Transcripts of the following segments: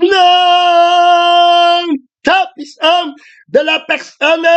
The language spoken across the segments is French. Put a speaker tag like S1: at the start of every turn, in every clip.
S1: Non, ta puissance de la personne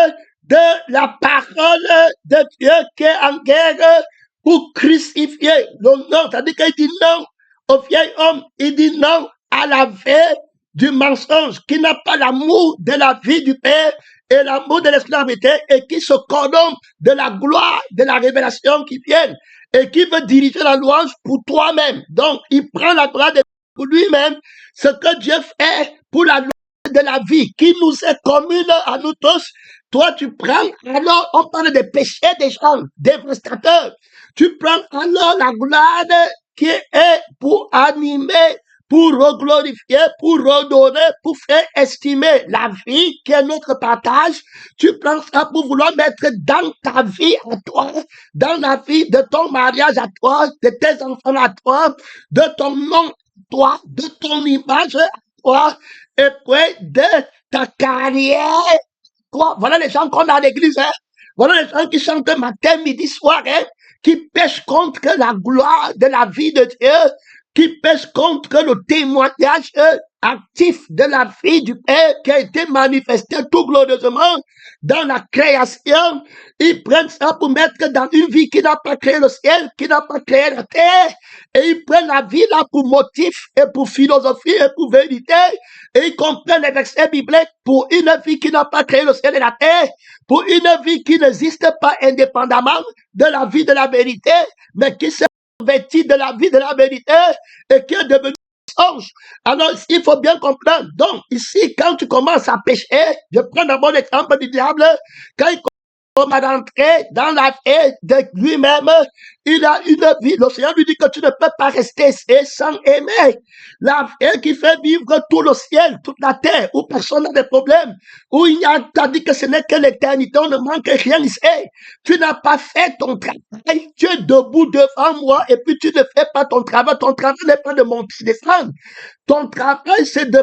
S1: de la parole de Dieu qui est en guerre pour crucifier le nom. C'est-à-dire qu'il dit non au vieil homme, il dit non à la vie du mensonge, qui n'a pas l'amour de la vie du Père et l'amour de l'esclavité et qui se corrompt de la gloire, de la révélation qui vient et qui veut diriger la louange pour toi-même. Donc, il prend la gloire pour lui-même, ce que Dieu fait pour la loi de la vie qui nous est commune à nous tous. Toi, tu prends, alors on parle des péchés des gens, dévastateurs. Tu prends alors la gloire qui est pour animer, pour reglorifier, pour redonner, pour faire estimer la vie qui est notre partage. Tu prends ça pour vouloir mettre dans ta vie à toi, dans la vie de ton mariage à toi, de tes enfants à toi, de ton nom toi, de ton image à toi, et puis de ta carrière. Toi, voilà les gens qu'on a à l'église, hein. Voilà les gens qui chantent matin, midi, soir, hein, qui pêchent contre la gloire de la vie de Dieu, qui pêchent contre le témoignage actif de la vie du Père qui a été manifesté tout glorieusement dans la création. Ils prennent ça pour mettre dans une vie qui n'a pas créé le ciel, qui n'a pas créé la terre. Et ils prennent la vie là pour motif et pour philosophie et pour vérité. Et ils comprennent les versets bibliques pour une vie qui n'a pas créé le ciel et la terre, pour une vie qui n'existe pas indépendamment de la vie de la vérité, mais qui s'est vêtue de la vie de la vérité et qui est devenue mensonge. Alors, il faut bien comprendre. Donc, ici, quand tu commences à pécher, je prends d'abord l'exemple du diable, quand il commence à rentrer dans la vie de lui-même, il a une vie. Le Seigneur lui dit que tu ne peux pas rester sans aimer. La vie qui fait vivre tout le ciel, toute la terre, où personne n'a de problème, où il y a, t'as dit que ce n'est que l'éternité, on ne manque rien ici. Tu n'as pas fait ton travail, tu es debout devant moi et puis tu ne fais pas ton travail. Ton travail n'est pas de monter, descendre. Ton travail, c'est de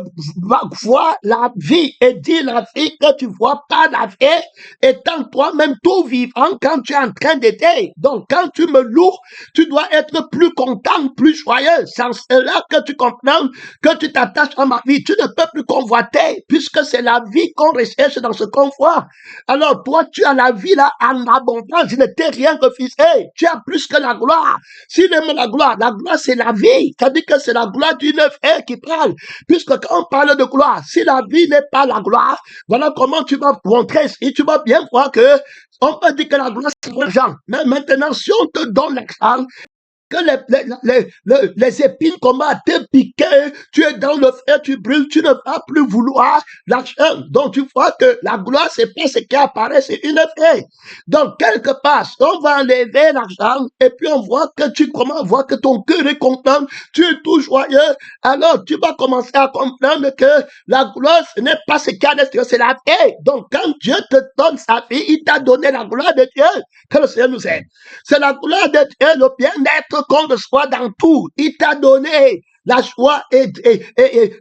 S1: voir la vie et dire la vie que tu vois pas la vie, étant toi-même tout vivant quand tu es en train d'aider. Donc, quand tu me loues, tu dois être plus content, plus joyeux. C'est là que tu comprends que tu t'attaches à ma vie. Tu ne peux plus convoiter puisque c'est la vie qu'on recherche dans ce qu'on voit. Alors, toi, tu as la vie là en abondance. Je ne t'ai rien refusé. Tu as plus que la gloire. S'il aime la gloire c'est la vie. C'est-à-dire que c'est la gloire d'une œuvre qui parle. Puisque quand on parle de gloire, si la vie n'est pas la gloire, voilà comment tu vas montrer. Et tu vas bien voir que on peut dire que la gloire c'est l'argent. Mais maintenant, si on te donne l'argent, que les épines commencent à te piquer, tu es dans le feu, tu brûles, tu ne vas plus vouloir l'argent. Donc tu vois que la gloire, c'est pas ce qui apparaît, c'est une fée. Donc quelque part, on va enlever l'argent et puis on voit que tu commences à voir que ton cœur est content, tu es tout joyeux, alors tu vas commencer à comprendre que la gloire, ce n'est pas ce qu'il y a à l'extérieur, c'est la fée. Donc quand Dieu te donne sa vie, il t'a donné la gloire de Dieu. Que le Seigneur nous aide. C'est la gloire de Dieu, le bien-être qu'on reçoit dans tout. Il t'a donné la joie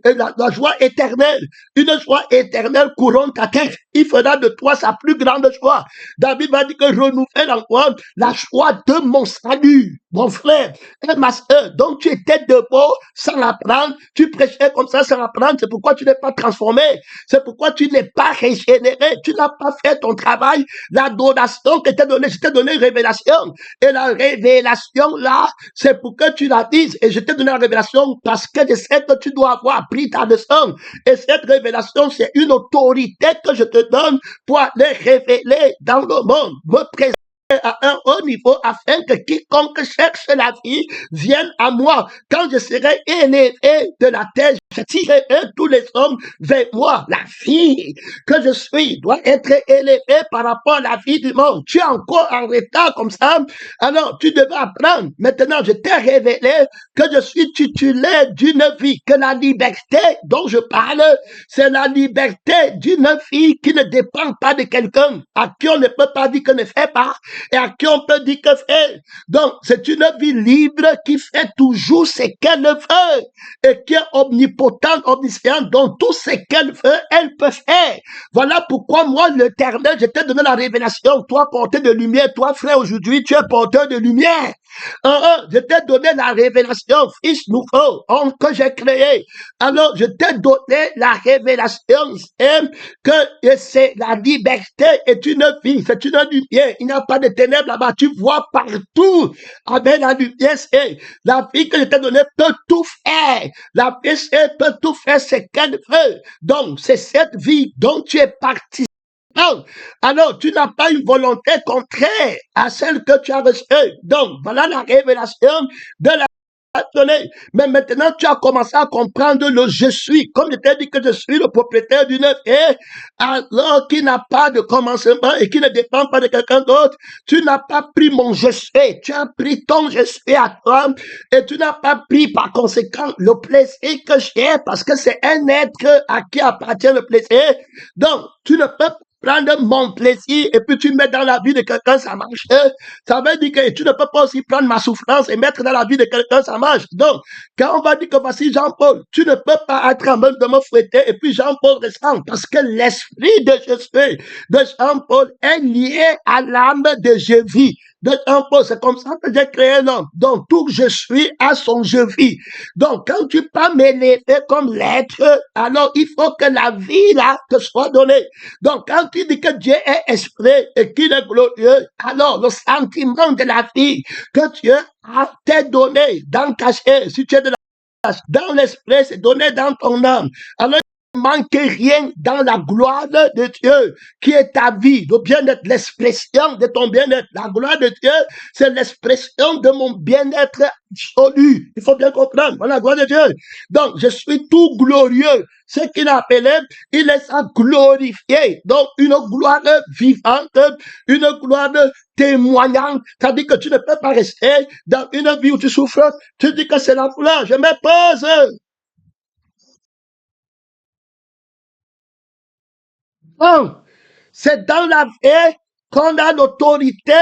S1: la joie éternelle. Une joie éternelle couronne ta tête. Il fera de toi sa plus grande joie. David va dire que renouvelle encore la joie de mon salut. Mon frère et ma soeur, donc tu étais debout sans l'apprendre, tu prêchais comme ça sans l'apprendre, c'est pourquoi tu n'es pas transformé, c'est pourquoi tu n'es pas régénéré, tu n'as pas fait ton travail, l'adoration que t'ai donné, je t'ai donné une révélation, et la révélation là, c'est pour que tu la dises, et je t'ai donné la révélation parce que je sais que tu dois avoir appris ta leçon, et cette révélation c'est une autorité que je te donne pour aller révéler dans le monde, me présenter à un haut niveau afin que quiconque cherche la vie vienne à moi. Quand je serai élevé de la terre, je tirerai tous les hommes vers moi. La vie que je suis doit être élevée par rapport à la vie du monde. Tu es encore en retard comme ça, alors tu devais apprendre. Maintenant, je t'ai révélé que je suis titulaire d'une vie, que la liberté dont je parle, c'est la liberté d'une vie qui ne dépend pas de quelqu'un, à qui on ne peut pas dire que ne fait pas, et à qui on peut dire que fait. Donc, c'est une vie libre qui fait toujours ce qu'elle veut et qui est omnipotente, omnisciente. Donc, tout ce qu'elle veut, elle peut faire. Voilà pourquoi moi, l'Éternel, je t'ai donné la révélation. Toi, porteur de lumière, toi, frère, aujourd'hui, tu es porteur de lumière. Je t'ai donné la révélation, fils nouveau, homme que j'ai créé. Alors, je t'ai donné la révélation, que c'est la liberté est une vie, c'est une lumière. Il n'y a pas de ténèbres là-bas. Tu vois partout avec la lumière. La vie que je t'ai donnée peut tout faire. La vie peut tout faire, c'est qu'elle veut. Donc, c'est cette vie dont tu es parti. Alors, tu n'as pas une volonté contraire à celle que tu as reçue. Donc, voilà la révélation de la donné. Mais maintenant, tu as commencé à comprendre le je suis. Comme je t'ai dit que je suis le propriétaire d'une œuvre, et alors qui n'a pas de commencement et qui ne dépend pas de quelqu'un d'autre, tu n'as pas pris mon je suis. Tu as pris ton je suis à toi et tu n'as pas pris par conséquent le plaisir que j'ai parce que c'est un être à qui appartient le plaisir. Donc, tu ne peux prendre mon plaisir et puis tu mets dans la vie de quelqu'un, ça marche. Ça veut dire que tu ne peux pas aussi prendre ma souffrance et mettre dans la vie de quelqu'un, ça marche. Donc, quand on va dire que voici Jean-Paul, tu ne peux pas être en train de me fouetter et puis Jean-Paul descend parce que l'esprit de Jésus, de Jean-Paul est lié à l'âme de Jésus. De Jean-Paul, c'est comme ça que j'ai créé l'homme. Donc, tout je suis à son je vis. Donc, quand tu peux m'élever comme l'être, alors il faut que la vie là te soit donnée. Donc, quand tu dis que Dieu est esprit et qu'il est glorieux, alors le sentiment de la vie que Dieu a t'est donné dans ta chair, si tu es de la dans l'esprit, c'est donné dans ton âme. Alors, il ne manque rien dans la gloire de Dieu, qui est ta vie, le bien-être, l'expression de ton bien-être. La gloire de Dieu, c'est l'expression de mon bien-être absolu. Il faut bien comprendre. Voilà la gloire de Dieu. Donc, je suis tout glorieux. Ce qu'il a appelé, il est à glorifier. Donc, une gloire vivante, une gloire témoignante. C'est-à-dire que tu ne peux pas rester dans une vie où tu souffres. Tu dis que c'est la gloire. Je me pose. Donc, c'est dans la vie qu'on a l'autorité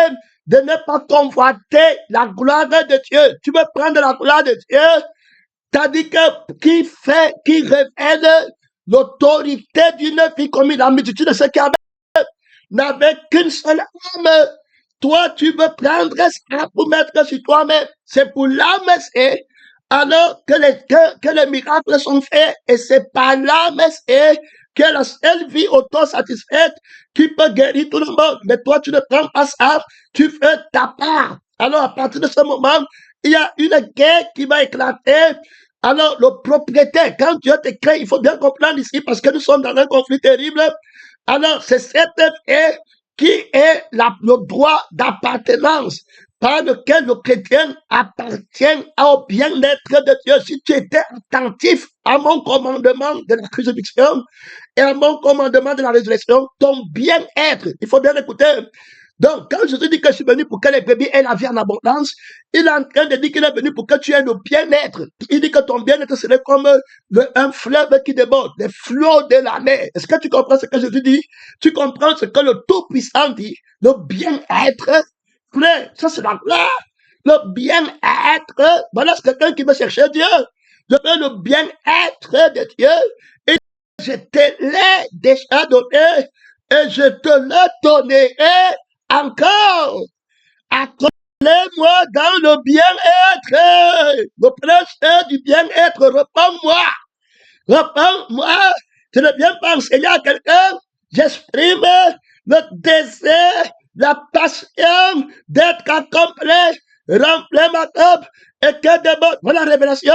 S1: de ne pas convoiter la gloire de Dieu. Tu veux prendre la gloire de Dieu, c'est-à-dire que qui révèle l'autorité d'une vie comme la multitude de ceux qui n'avaient qu'une seule âme. Toi, tu veux prendre ça pour mettre sur toi-même. C'est pour l'âme, c'est alors que les miracles sont faits et c'est par l'âme, c'est que la seule vie autosatisfaite qui peut guérir tout le monde. Mais toi, tu ne prends pas ça, tu fais ta part. Alors, à partir de ce moment, il y a une guerre qui va éclater. Alors, le propriétaire, quand Dieu te crée, il faut bien comprendre ici, parce que nous sommes dans un conflit terrible. Alors, c'est cette guerre qui est le droit d'appartenance par lequel le chrétien appartient au bien-être de Dieu. Si tu étais attentif à mon commandement de la crucifixion et à mon commandement de la résurrection, ton bien-être, il faut bien écouter. Donc, quand Jésus dit que je suis venu pour que les bébés aient la vie en abondance, il est en train de dire qu'il est venu pour que tu aies le bien-être. Il dit que ton bien-être serait comme un fleuve qui déborde, les flots de la mer. Est-ce que tu comprends ce que Jésus dit? Tu comprends ce que le Tout-Puissant dit? Le bien-être, frère, ça c'est la gloire. Le bien-être, voilà, c'est quelqu'un qui veut chercher Dieu. Je veux le bien-être de Dieu. Et je te l'ai déjà donné et je te le donnerai encore. Accorde-moi dans le bien-être. Le prince du bien-être, réponds-moi. Réponds-moi. Tu ne viens pas enseigner à quelqu'un. J'exprime le désir, la passion d'être accompli. Remplis ma table et que déborde. Voilà la révélation.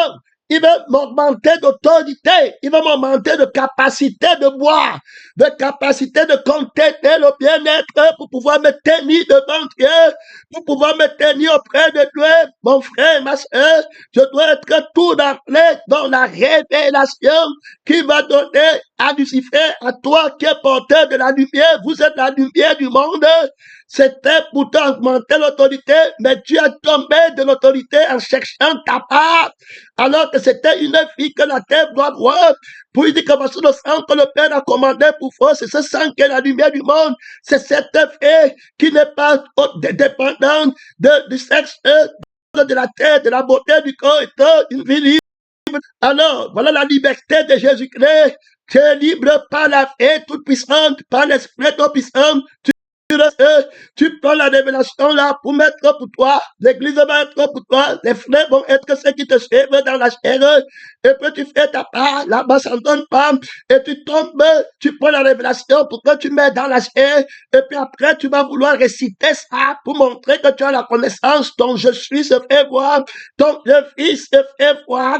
S1: Il va m'augmenter d'autorité, il va m'augmenter de capacité de boire, de capacité de contenir le bien-être pour pouvoir me tenir devant Dieu, pour pouvoir me tenir auprès de Dieu. Mon frère, ma soeur, je dois être tout d'emblée dans la révélation qui va donner à Lucifer, à toi qui es porteur de la lumière. Vous êtes la lumière du monde. C'était pour t'augmenter l'autorité, mais tu as tombé de l'autorité en cherchant ta part, alors que c'était une fille que la terre doit voir. Pour lui dire que voici le sang que le Père a commandé pour vous, c'est ce sang qui est la lumière du monde. C'est cette fille qui n'est pas dépendante du sexe, de la terre, de la beauté du corps, et une vie libre. Alors, voilà la liberté de Jésus-Christ. Tu es libre par la paix toute puissante, par l'esprit tout puissant. tu prends la révélation là pour mettre pour toi, l'église va être pour toi, les frères vont être ceux qui te suivent dans la chair, et puis tu fais ta part, là-bas ça ne donne pas, et tu tombes, tu prends la révélation pour que tu mets dans la chair, et puis après tu vas vouloir réciter ça pour montrer que tu as la connaissance, ton je suis se fait voir, ton je fils se fait voir,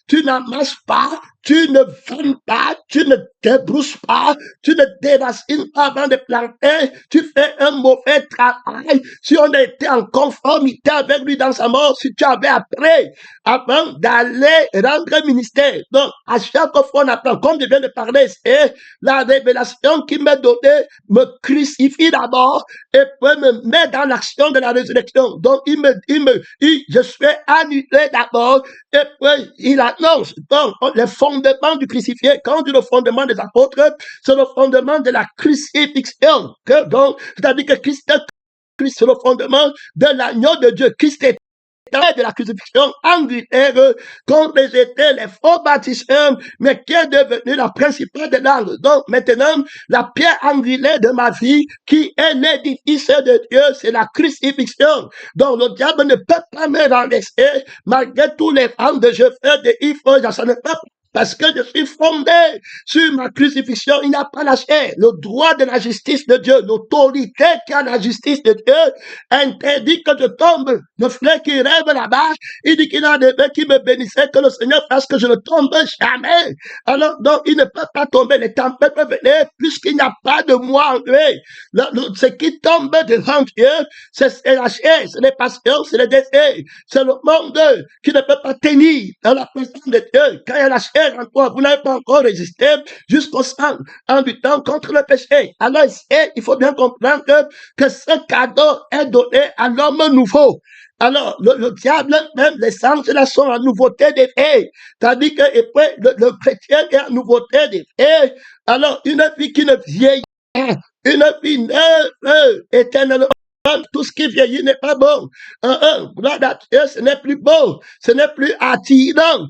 S1: tu n'amasses pas, tu ne vannes pas, tu ne débrousses pas, tu ne déracines pas avant de planter, tu fais un mauvais travail. Si on était en conformité avec lui dans sa mort, si tu avais appris avant d'aller rendre ministère. Donc, à chaque fois on apprend, comme je viens de parler, c'est la révélation qui m'est donnée, me crucifie d'abord et puis me met dans l'action de la résurrection. Donc, je suis annulé d'abord et puis il annonce. Donc, les fondements du crucifié, quand on dit le fondement des apôtres, c'est le fondement de la crucifixion. Donc, c'est-à-dire que Christ c'est le fondement de l'agneau de Dieu. Christ est de la crucifixion angulaire qu'on rejetait les faux baptisteurs, mais qui est devenu la principale de l'angle. Donc maintenant, la pierre angulaire de ma vie, qui est l'édifice de Dieu, c'est la crucifixion. Donc le diable ne peut pas me renverser, malgré tous les vents de je fais de ifo, ça ne peut pas. Parce que je suis fondé sur ma crucifixion, il n'a pas lâché le droit de la justice de Dieu, l'autorité qui a la justice de Dieu, interdit que je tombe. Le frère qui rêve là-bas, il dit qu'il a des mains qui me bénissaient, que le Seigneur fasse que je ne tombe jamais. Alors, donc, il ne peut pas tomber, les tempêtes peuvent venir, puisqu'il n'y a pas de moi en lui. Ce qui tombe devant Dieu, c'est la chair, c'est les passions, c'est les désirs, c'est le monde qui ne peut pas tenir dans la présence de Dieu. Quand il y a la chair en toi, vous n'avez pas encore résisté jusqu'au sang en luttant contre le péché. Alors, il faut bien comprendre que ce cadeau est donné à l'homme nouveau. Alors, le diable, même les sangs, là, sont en nouveauté des faits. C'est-à-dire que et puis, le chrétien est en nouveauté des faits. Alors, une vie qui ne vieillit pas, une vie neuve, éternellement. Tout ce qui vieillit n'est pas bon. Gloire à Dieu, ce n'est plus beau, ce n'est plus attirant.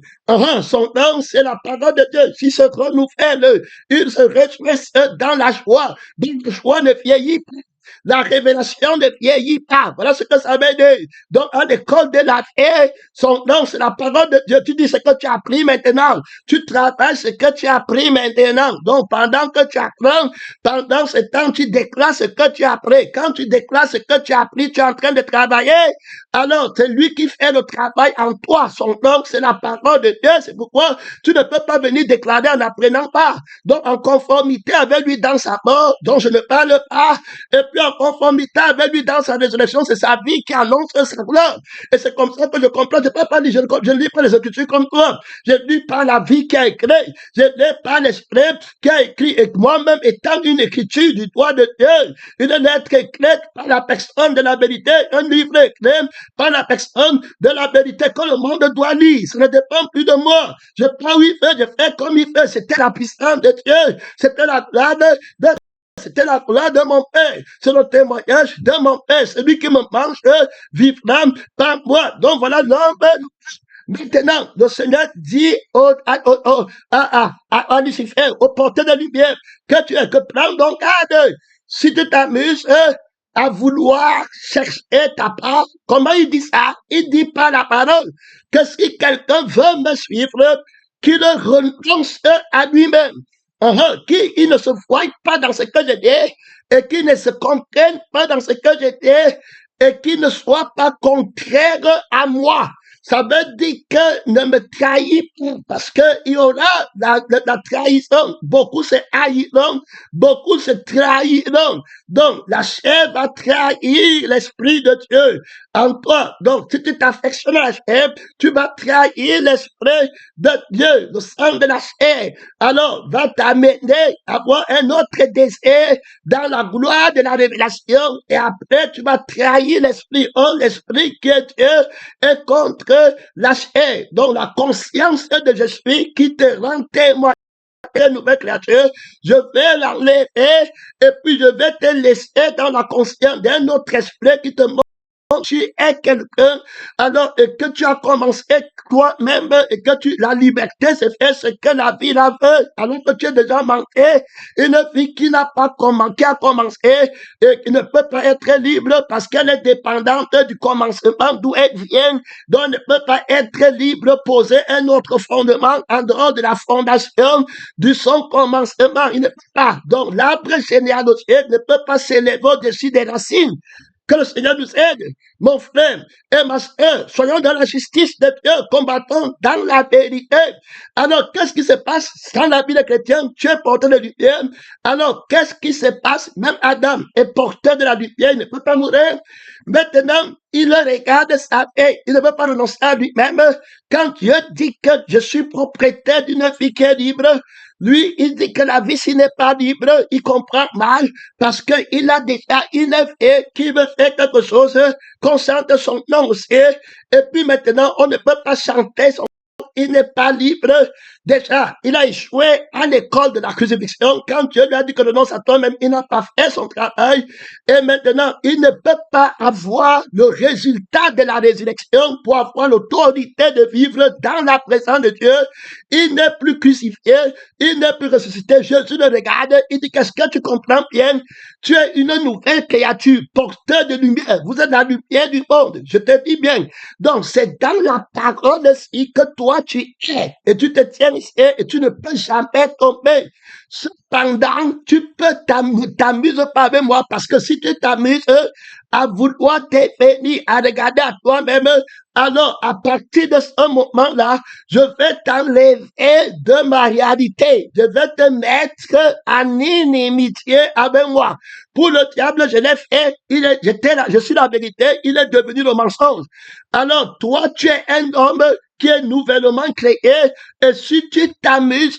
S1: Son nom, c'est la parole de Dieu. S'il se renouvelle, il se réjouisse dans la joie. Donc, la joie ne vieillit pas. La révélation ne vieillit pas. Voilà ce que ça veut dire. Donc, à l'école de la vie, son nom, c'est la parole de Dieu. Tu dis ce que tu as appris maintenant. Tu travailles ce que tu as appris maintenant. Donc, pendant que tu apprends, pendant ce temps, tu déclares ce que tu as appris. Quand tu déclares ce que tu as appris, tu es en train de travailler. Alors, c'est lui qui fait le travail en toi. Son nom, c'est la parole de Dieu. C'est pourquoi tu ne peux pas venir déclarer en n'apprenant pas. Donc, en conformité avec lui dans sa mort, dont je ne parle pas, et puis en conformité avec lui dans sa résurrection, c'est sa vie qui annonce sa gloire. Et c'est comme ça que je comprends. Je ne peux pas lire, je ne lis pas les Écritures comme toi. Je lis par la vie qui a écrit. Je lis par l'Esprit qui a écrit. Et moi-même, étant une écriture du doigt de Dieu, une lettre écrite par la personne de la vérité, un livre écrit par la personne de la vérité que le monde doit lire. Ça ne dépend plus de moi. Je prends où il fait, je fais comme il fait. C'était la puissance de Dieu. C'était la gloire de c'était la gloire de mon Père. C'est le témoignage de mon Père. Celui qui me mange vivra par moi. Donc voilà l'homme. Maintenant, le Seigneur dit à Lucifer, au porteur de lumière, que prends donc garde. Si tu t'amuses à vouloir chercher ta part, comment il dit ça? Il dit par la parole que si quelqu'un veut me suivre, qu'il renonce à lui-même. Qui ne se voit pas dans ce que je dis et qui ne se comprenne pas dans ce que je dis et qui ne soit pas contraire à moi. Ça veut dire que ne me trahis pas parce qu'il y aura la trahison. Beaucoup se haïront, beaucoup se trahiront. Donc, la chair va trahir l'Esprit de Dieu en toi. Donc, si tu t'affectionnes à la chair, tu vas trahir l'Esprit de Dieu, le sang de la chair. Alors, va t'amener à avoir un autre désir dans la gloire de la révélation. Et après, tu vas trahir l'Esprit. Oh, l'Esprit qui est Dieu est contre la chair. Donc, la conscience de je suis qui te rend témoin. Nouvelle créature, je vais l'enlever et puis je vais te laisser dans la conscience d'un autre esprit qui te montre tu es quelqu'un, alors que tu as commencé toi-même et que la liberté, c'est faire ce que la vie la veut, alors que tu es déjà manqué. Une vie qui n'a pas commencé, qui a commencé et qui ne peut pas être libre parce qu'elle est dépendante du commencement d'où elle vient, donc elle ne peut pas être libre, poser un autre fondement en dehors de la fondation de son commencement. Il ne peut pas. Donc l'arbre généalogique ne peut pas s'élever au-dessus des racines. Que le Seigneur nous aide, mon frère et ma soeur. Soyons dans la justice de Dieu, combattons dans la vérité. Alors, qu'est-ce qui se passe dans la vie des chrétiens? Tu es porteur de lumière. Alors, qu'est-ce qui se passe? Même Adam est porteur de la lumière, il ne peut pas mourir. Maintenant, il regarde sa vie, il ne veut pas renoncer à lui-même. Quand Dieu dit que je suis propriétaire d'une vie qui est libre, lui, il dit que la vie, s'il n'est pas libre, il comprend mal parce qu'il a déjà une vie qui veut faire quelque chose, consente son nom aussi. Et puis maintenant, on ne peut pas chanter son nom, il n'est pas libre. Déjà, il a échoué à l'école de la crucifixion. Quand Dieu lui a dit que renonce à toi-même, il n'a pas fait son travail. Et maintenant, il ne peut pas avoir le résultat de la résurrection pour avoir l'autorité de vivre dans la présence de Dieu. Il n'est plus crucifié, il n'est plus ressuscité. Jésus le regarde, il dit, qu'est-ce que tu comprends bien? Tu es une nouvelle créature, porteur de lumière. Vous êtes la lumière du monde. Je te dis bien. Donc, c'est dans la parole aussi que toi tu es. Et tu te tiens ici et tu ne peux jamais tomber. Cependant, tu peux t'amuser pas avec moi parce que si tu t'amuses à vouloir devenir, à regarder à toi-même, alors à partir de ce moment-là, je vais t'enlever de ma réalité. Je vais te mettre en inimitié avec moi. Pour le diable, je l'ai fait. Je suis la vérité. Il est devenu le mensonge. Alors, toi, tu es un homme qui est nouvellement créé. Et si tu t'amuses,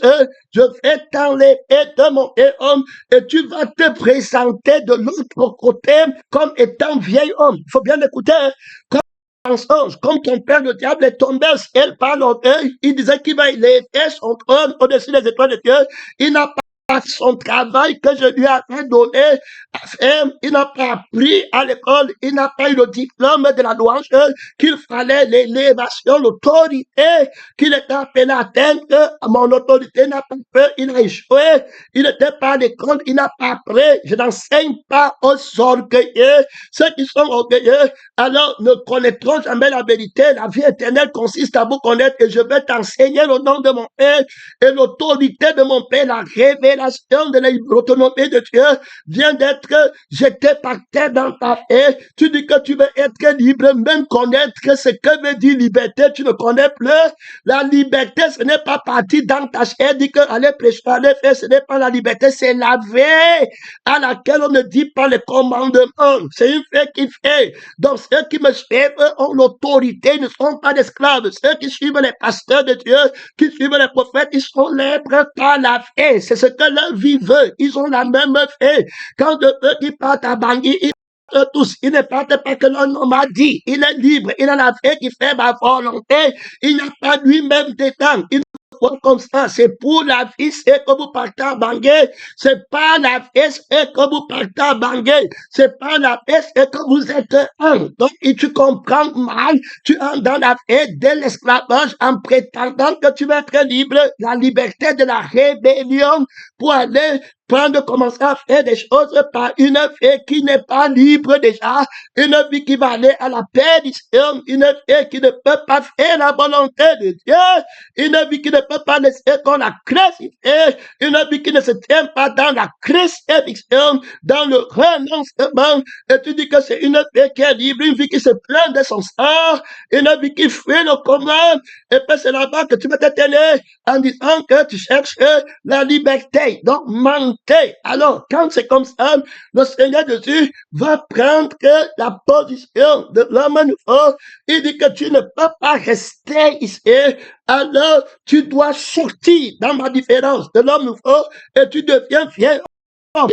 S1: je vais t'enlever de mon homme et tu vas te présenter de l'autre côté comme étant vieil homme. Il faut bien l'écouter. Comme ton père le diable est tombé au ciel par l'orgueil, il disait qu'il va élever son trône au-dessus des étoiles de Dieu. Il n'a pas son travail que je lui avais donné à faire. Il n'a pas appris à l'école. Il n'a pas eu le diplôme de la louange qu'il fallait, l'élévation, l'autorité qu'il était appelé à atteindre. Mon autorité n'a pas peur. Il a échoué. Il n'était pas à l'école. Il n'a pas appris. Je n'enseigne pas aux orgueilleux. Ceux qui sont orgueilleux, alors ne connaîtront jamais la vérité. La vie éternelle consiste à vous connaître et je vais t'enseigner le nom de mon Père et l'autorité de mon Père, la révélation de l'autonomie de Dieu vient d'être jetée par terre dans ta vie. Tu dis que tu veux être libre, même connaître ce que veut dire liberté, tu ne connais plus. La liberté, ce n'est pas partir dans ta chair, dit que aller prêcher, aller faire, ce n'est pas la liberté, c'est la vie à laquelle on ne dit pas les commandements. C'est une vie qui fait. Donc ceux qui me suivent ont l'autorité, ils ne sont pas d'esclaves. Ceux qui suivent les pasteurs de Dieu, qui suivent les prophètes, ils sont libres par la vie. C'est ce que leur vie veut. Ils ont la même vie. Quand eux qui partent à Bangui, ils partent tous. Ils ne partent pas que l'homme m'a dit. Il est libre. Il a la vie qui fait ma volonté. Il n'a pas lui-même dedans. Il comme ça, c'est pour la vie, c'est que vous partez à Bangui. C'est pas la vie, c'est que vous partez à Bangui. C'est pas la vie, c'est que vous êtes un. Donc, et tu comprends mal, tu entres dans la vie de l'esclavage en prétendant que tu vas être libre, la liberté de la rébellion pour aller commencer à faire des choses par une vie qui n'est pas libre déjà, une vie qui va aller à la perdition, une vie qui ne peut pas faire la volonté de Dieu, une vie qui ne peut pas laisser qu'on la crucifie, une vie qui ne se tient pas dans la crucifixion, dans le renoncement, et tu dis que c'est une vie qui est libre, une vie qui se plaint de son sort, une vie qui fuit le commun, et puis c'est là-bas que tu vas t'éteindre en disant que tu cherches la liberté. Donc, mentir. Alors, quand c'est comme ça, le Seigneur Jésus va prendre la position de l'homme nouveau. Il dit que tu ne peux pas rester ici. Alors, tu dois sortir dans ma différence de l'homme nouveau et tu deviens fier.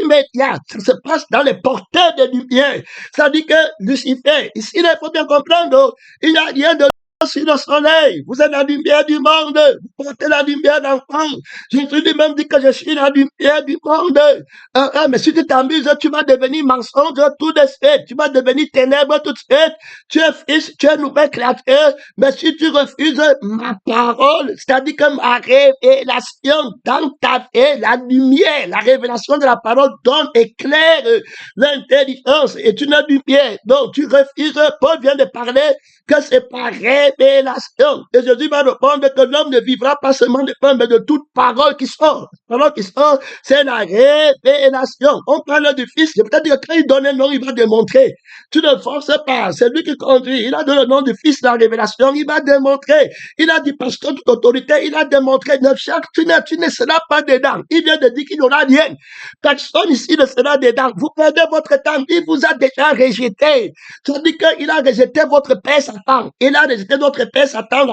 S1: Immédiat, ça se passe dans les porteurs de lumière. Ça dit que Lucifer, ici, il faut bien comprendre, il n'y a rien de sur le soleil. Vous êtes la lumière du monde. Vous porter la lumière d'enfant. Jésus lui-même dit que je suis la lumière du monde. Mais si tu t'amuses, tu vas devenir mensonge tout de suite. Tu vas devenir ténèbres tout de suite. Tu es fils, tu es nouvelle créature. Mais si tu refuses ma parole, c'est-à-dire que ma révélation dans ta vie, la lumière, la révélation de la parole donne, éclaire l'intelligence est une lumière. Donc, tu refuses, Paul vient de parler que c'est par révélation. Et Jésus va répondre que l'homme ne vivra pas seulement de pain, mais de toute parole qui sort. Parole qui sort, c'est la révélation. On parle du Fils, peut-être que quand il donne un nom, il va démontrer. Tu ne forces pas, c'est lui qui conduit. Il a donné le nom du Fils, la révélation, il va démontrer. Il a dit parce que toute autorité, il a démontré. Tu ne seras pas dedans. Il vient de dire qu'il n'y aura rien. Personne ici ne sera dedans. Vous perdez votre temps. Il vous a déjà rejeté. Ça dit qu'il a rejeté votre père Satan. Il a rejeté notre père Satan,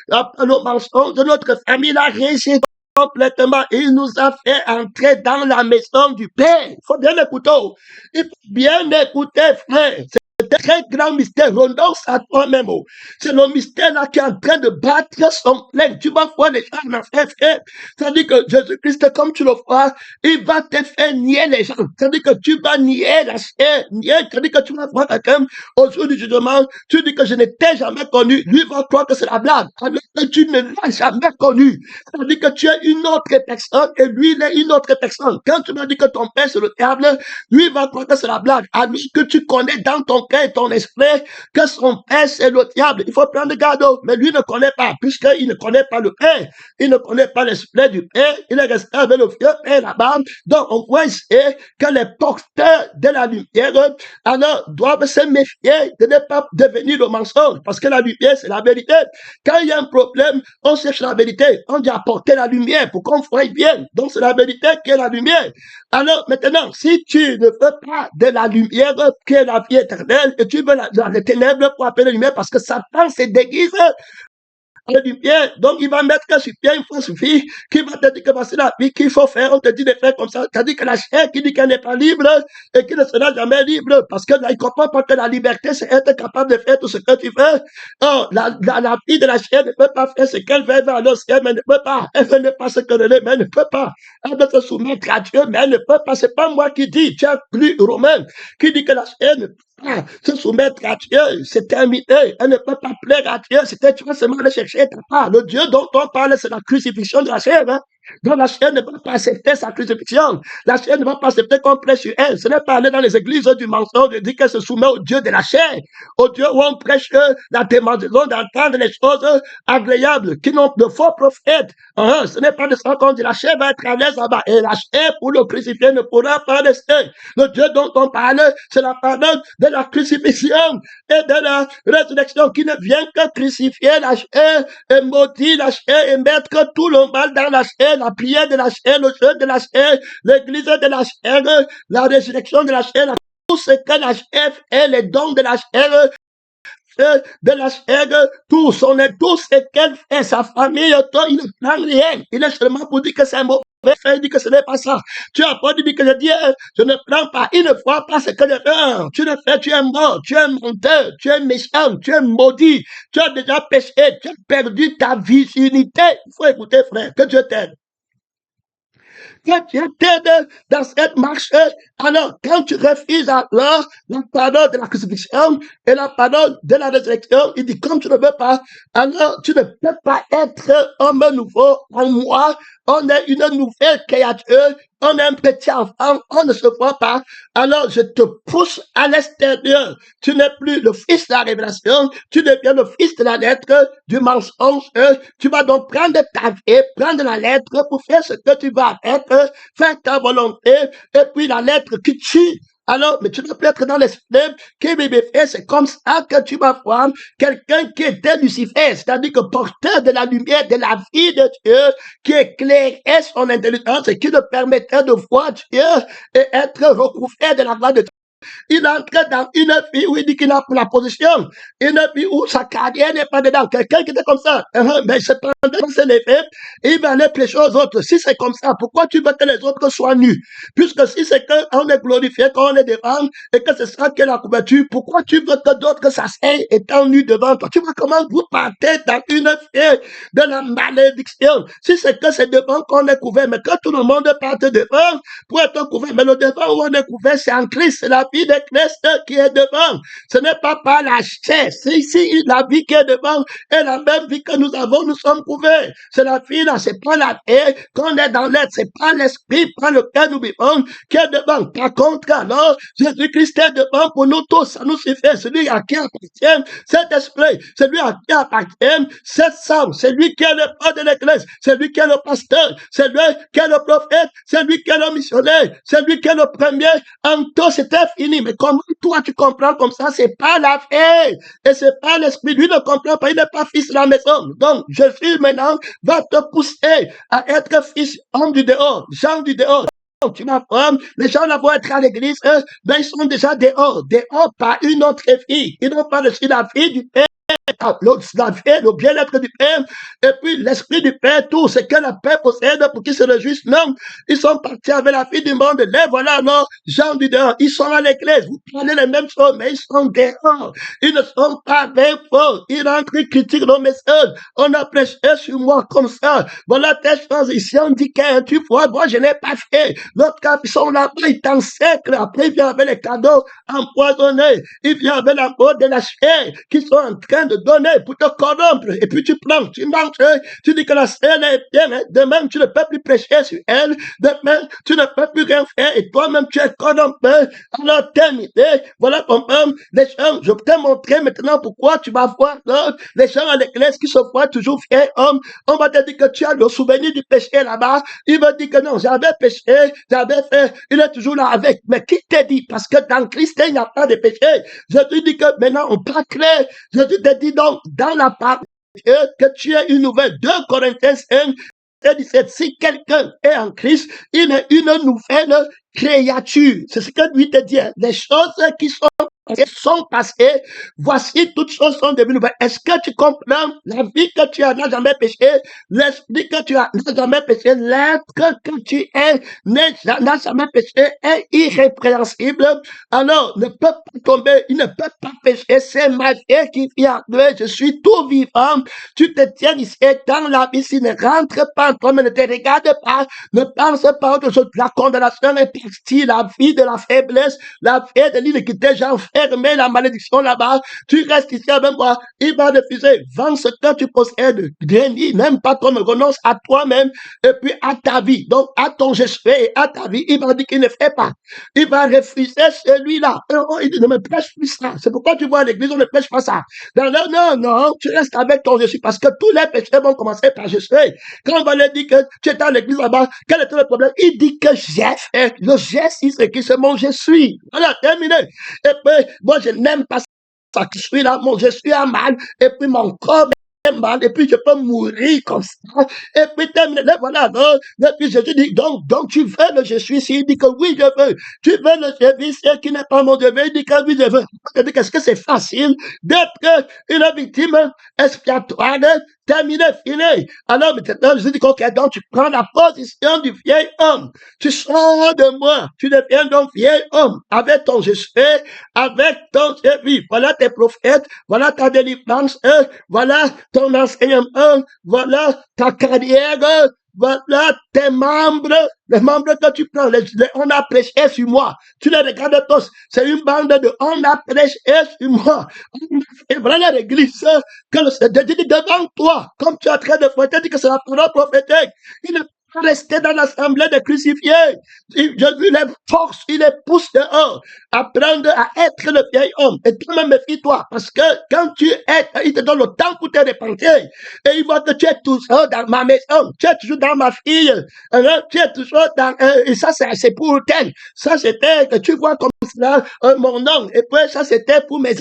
S1: le mensonge de notre famille. Il a rejeté complètement. Il nous a fait entrer dans la maison du Père. Il faut bien écouter. Il faut bien écouter, frère. C'est un très grand mystère. Renonce à toi-même. C'est le mystère là qui est en train de battre son plein. Tu vas voir les gens, mon frère. C'est-à-dire que Jésus-Christ, comme tu le vois, il va te faire nier les gens. C'est-à-dire que tu vas nier la chair. C'est-à-dire que tu vas voir quelqu'un au jour du jugement. Tu dis que je ne t'ai jamais connu. Lui va croire que c'est la blague. Alors que tu ne l'as jamais connu. C'est-à-dire que tu es une autre personne et lui, il est une autre personne. Quand tu m'as dit que ton père c'est le diable, lui va croire que c'est la blague. Alors que tu connais dans ton cœur et ton esprit que son père c'est le diable. Il faut prendre garde. Mais lui ne connaît pas, puisqu'il ne connaît pas le père. Il ne connaît pas l'esprit du père. Il est resté avec le vieux père là-bas. Donc on voit ici que les porteurs de la lumière alors doivent se méfier de ne pas devenir le mensonge. Parce que la lumière c'est la vérité. Quand il y a un problème, on cherche la vérité. On dit apporter la lumière pour qu'on voie bien. Donc c'est la vérité qui est la lumière. Alors maintenant, si tu ne veux pas de la lumière qui est la vie éternelle et tu veux les ténèbres pour appeler la lumière parce que Satan se déguise la lumière, donc il va mettre que sur pied une fois suffit, qui va te dire que voici la vie qu'il faut faire, on te dit de faire comme ça, c'est-à-dire que la chair qui dit qu'elle n'est pas libre et qui ne sera jamais libre, parce que là, il comprend pas que la liberté, c'est être capable de faire tout ce que tu veux. Oh, la vie de la chair ne peut pas faire ce qu'elle veut vers le ciel, mais elle ne peut pas. Elle veut ne pas se connaître, mais elle ne peut pas. Elle veut se soumettre à Dieu, mais elle ne peut pas. C'est pas moi qui dis, tu as lu Romain, qui dit que la chair ne peut pas se soumettre à Dieu, c'est terminé. Elle ne peut pas plaire à Dieu, c'était tu vas seulement aller chercher ta part. Le Dieu dont on parle, c'est la crucifixion de la chair. Hein? Donc la chair ne va pas accepter sa crucifixion. La chair ne va pas accepter qu'on prêche sur elle. Ce n'est pas aller dans les églises du mensonge de dire qu'elle se soumet au Dieu de la chair, au Dieu où on prêche la démangeaison d'entendre les choses agréables, qui n'ont de faux prophètes. Ce n'est pas de ça qu'on dit. La chair va être à l'aise là-bas. Et la chair, pour le crucifier, ne pourra pas rester. Le Dieu dont on parle, c'est la parole de la crucifixion et de la résurrection qui ne vient que crucifier la chair et maudire la chair et mettre tout le mal dans la chair, la prière de la chair, le jeu de la chair, l'église de la chair, la résurrection de la chair, tout ce que la chair est, les dons de la chair, tout ce qu'elle fait, sa famille, il ne prend rien. Il est seulement pour dire que c'est un mauvais fait, il dit que ce n'est pas ça. Tu as pas dit que je dis, je ne prends pas, il ne voit pas ce que je fais. Tu ne fais, tu es mort, tu es menteur, tu es méchant, tu es maudit, tu as déjà péché, tu as perdu ta virginité. Il faut écouter, frère, que Dieu t'aide. Que Dieu t'aide dans cette marche. Alors, quand tu refuses alors la parole de la crucifixion et la parole de la résurrection, il dit, comme tu ne veux pas, alors tu ne peux pas être homme nouveau en moi. On est une nouvelle créature. On est un petit enfant, on ne se voit pas. Alors, je te pousse à l'extérieur. Tu n'es plus le fils de la révélation. Tu deviens le fils de la lettre, du mensonge. Tu vas donc prendre ta vie, prendre la lettre pour faire ce que tu vas être, faire ta volonté, et puis la lettre qui tue. Alors, mais tu ne peux être dans l'esprit qui bébé fait, c'est comme ça que tu vas voir quelqu'un qui était Lucifer, c'est-à-dire que porteur de la lumière, de la vie de Dieu, qui éclairait son intelligence et qui le permettait de voir Dieu et être recouvert de la gloire de Dieu. Il entre dans une vie où il dit qu'il a la position, une vie où sa carrière n'est pas dedans. Quelqu'un qui était comme ça, mais cependant, c'est les faits, il va aller prêcher aux autres. Si c'est comme ça, pourquoi tu veux que les autres soient nus? Puisque si c'est qu'on est glorifié, qu'on est devant, et que c'est ça qui est la couverture, pourquoi tu veux que d'autres s'asseyent étant nus devant toi? Tu vois comment vous partez dans une vie de la malédiction. Si c'est que c'est devant qu'on est couvert, mais que tout le monde parte devant pour être couvert, mais le devant où on est couvert, c'est en Christ, c'est la vie de Christ qui est devant. Ce n'est pas par la chair. C'est ici la vie qui est devant et la même vie que nous avons, nous sommes couverts. C'est la vie là, c'est pas la vie qu'on est dans l'être, c'est pas l'esprit par lequel nous vivons qui est devant. Par contre, alors, Jésus-Christ est devant pour nous tous, ça nous suffit. Celui à qui appartient cet esprit, celui à qui appartient cette sang, c'est lui qui est le père de l'église, c'est lui qui est le pasteur, c'est lui qui est le prophète, c'est lui qui est le missionnaire, c'est lui qui est le premier. En tout, c'était fini. Mais comment toi tu comprends comme ça? C'est pas la fait. Et c'est pas l'esprit. Lui ne comprend pas. Il n'est pas fils de la maison. Donc, Jésus maintenant va te pousser à être fils, homme du dehors, gens du dehors. Tu m'apprends, les gens là vont être à l'église, ben ils sont déjà dehors par une autre fille. Ils n'ont pas reçu la fille du Père. La vie, le bien-être du Père, et puis l'esprit du Père, tout ce que la paix possède pour qu'ils se réjouissent. Non, ils sont partis avec la vie du monde. Les voilà, non, gens du dehors. Ils sont à l'église. Vous prenez les mêmes choses, mais ils sont dehors. Ils ne sont pas bien forts. Ils rentrent, ils critiquent nos messages. On a prêché sur moi comme ça. Voilà tes choses. Ici, on dit qu'un tu vois, moi, je n'ai pas fait. L'autre cas, ils sont là-bas, ils t'encerclent. Après, ils viennent avec les cadeaux empoisonnés. Ils viennent avec la peau de la chair qui sont en train de donner pour te corrompre. Et puis tu prends, tu manges, tu dis que la scène est bien, hein. Demain tu ne peux plus prêcher sur elle, demain tu ne peux plus rien faire et toi-même tu es corrompu. Alors terminé, voilà comment les gens, je t'ai montré maintenant pourquoi tu vas voir les gens à l'église qui se voient toujours fiers hommes. On va te dire que tu as le souvenir du péché là-bas. Il va dire que non, j'avais péché, j'avais fait, il est toujours là avec. Mais qui t'a dit? Parce que dans Christ, il n'y a pas de péché. Je te dis que maintenant on parle clair. Je te dis donc, dans la parole, que tu as une nouvelle. 2 Corinthiens 5, 17. Si quelqu'un est en Christ, il est une nouvelle créature. C'est ce que lui te dit. Les choses qui sont passées, voici toutes choses sont devenues nouvelles. Est-ce que tu comprends? La vie que tu as n'a jamais péché, l'esprit que tu as n'a jamais péché, l'être que tu es n'a jamais péché, est irrépréhensible. Alors, ne peut pas tomber, il ne peut pas pécher. C'est ma vie qui vient de lui. Je suis tout vivant. Tu te tiens ici dans la vie, ne rentre pas en toi, mais ne te regarde pas, ne pense pas autre chose. La condamnation est partie, la vie de la faiblesse, la vie de l'iniquité, j'enferme la malédiction là-bas. Tu restes ici avec moi, il va refuser. Vends ce que tu possèdes, dénie, n'aime pas toi, mais renonce à toi-même et puis à ta vie. Donc, à ton geste et à ta vie, il va dire qu'il ne fait pas. Il va refuser celui-là. Il dit, ne me prêche plus ça. C'est pourquoi tu vois à l'église, on ne prêche pas ça. Non, non, non, non, tu restes avec ton je suis parce que tous les péchés vont commencer par je suis. Quand on va lui dire que tu es à l'église là-bas, quel était le problème? Il dit que j'ai fait. Le geste, c'est qui c'est mon je suis. Voilà, terminé. Et puis, moi, je n'aime pas ça que je suis là, mon je suis à mal, et puis mon corps est mal, et puis je peux mourir comme ça, et puis terminé, voilà, non, et puis Jésus dit, donc tu veux le je suis, il dit que oui, je veux, tu veux le service qui n'est pas mon devoir, il dit que oui, je veux. Il dit, qu'est-ce que c'est facile d'être une victime expiatoire, terminé, fini. Alors, maintenant, je dis, ok, donc tu prends la position du vieil homme. Tu sors de moi. Tu deviens donc vieil homme. Avec ton je suis, avec ton vie. Voilà tes prophètes. Voilà ta délivrance. Voilà ton enseignement. Voilà ta carrière. Voilà tes membres, les membres que tu prends, on a prêché sur moi. Tu les regardes tous. C'est une bande de on a prêché sur moi. Et voilà l'église que dit devant toi, comme tu es en train de fouetter, dit que c'est la parole prophétique. Il ne peut pas rester dans l'assemblée des crucifiés. Jésus les force, il les pousse dehors. Apprendre à être le vieil homme. Et toi-même, méfie-toi. Parce que quand tu es, il te donne le temps pour te repentir. Et il voit que tu es toujours dans ma maison. Tu es toujours dans ma fille. Tu es toujours dans, et ça, c'est pour tel. Ça, c'était, que tu vois comme cela, mon nom. Et puis, ça, c'était pour mes